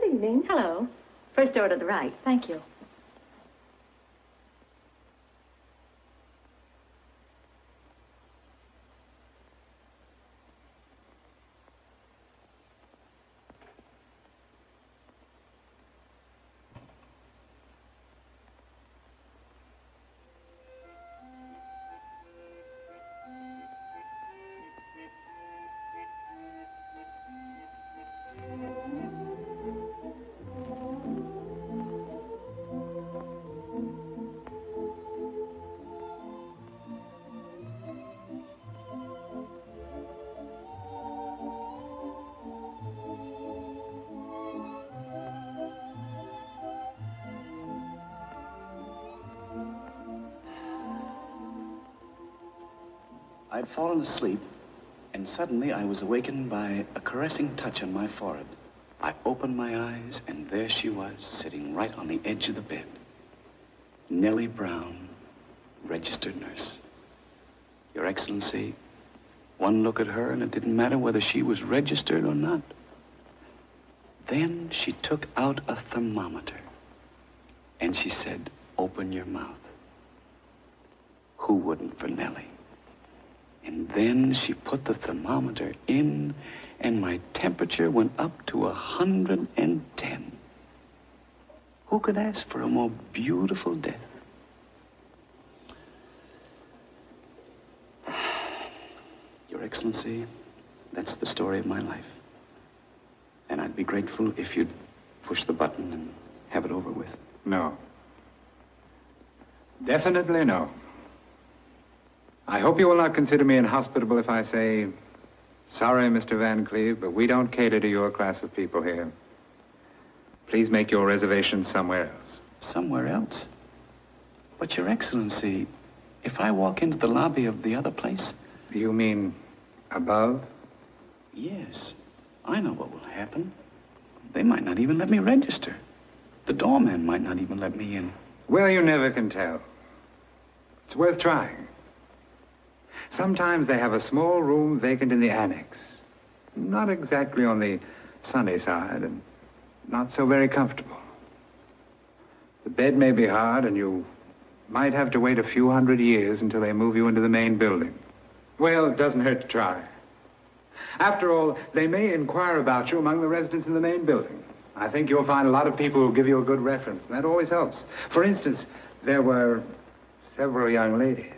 evening. Hello. First door to the right. Thank you. I'd fallen asleep, and suddenly I was awakened by a caressing touch on my forehead. I opened my eyes, and there she was, sitting right on the edge of the bed. Nellie Brown, registered nurse. Your Excellency, one look at her, and it didn't matter whether she was registered or not. Then she took out a thermometer, and she said, "Open your mouth." Who wouldn't for Nellie? And then she put the thermometer in, and my temperature went up to 110. Who could ask for a more beautiful death? Your Excellency, that's the story of my life. And I'd be grateful if you'd push the button and have it over with. No. Definitely no. I hope you will not consider me inhospitable if I say, sorry, Mr. Van Cleve, but we don't cater to your class of people here. Please make your reservations somewhere else. Somewhere else? But, Your Excellency, if I walk into the lobby of the other place... You mean above? Yes. I know what will happen. They might not even let me register. The doorman might not even let me in. Well, you never can tell. It's worth trying. Sometimes they have a small room vacant in the annex. Not exactly on the sunny side, and not so very comfortable. The bed may be hard, and you might have to wait a few hundred years until they move you into the main building. Well, it doesn't hurt to try. After all, they may inquire about you among the residents in the main building. I think you'll find a lot of people who'll give you a good reference, and that always helps. For instance, there were several young ladies.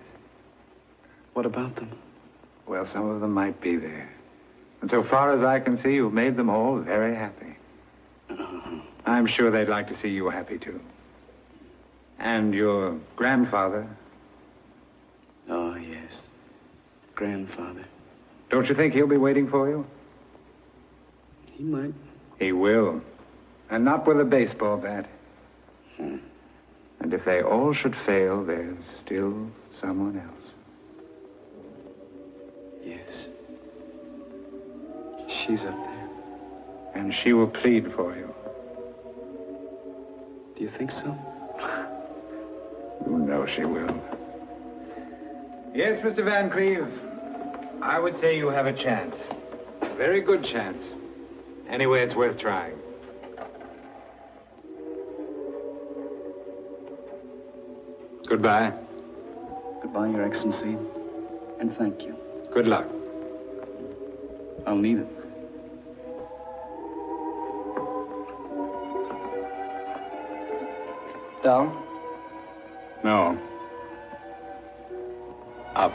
What about them? Well, some of them might be there. And so far as I can see, you've made them all very happy. I'm sure they'd like to see you happy, too. And your grandfather. Oh, yes. Grandfather. Don't you think he'll be waiting for you? He might. He will. And not with a baseball bat. And if they all should fail, there's still someone else. Yes. She's up there. And she will plead for you. Do you think so? You know she will. Yes, Mr. Van Cleve. I would say you have a chance. A very good chance. Anyway, it's worth trying. Goodbye. Goodbye, Your Excellency. And thank you. Good luck. I'll need it. Down? No. Up.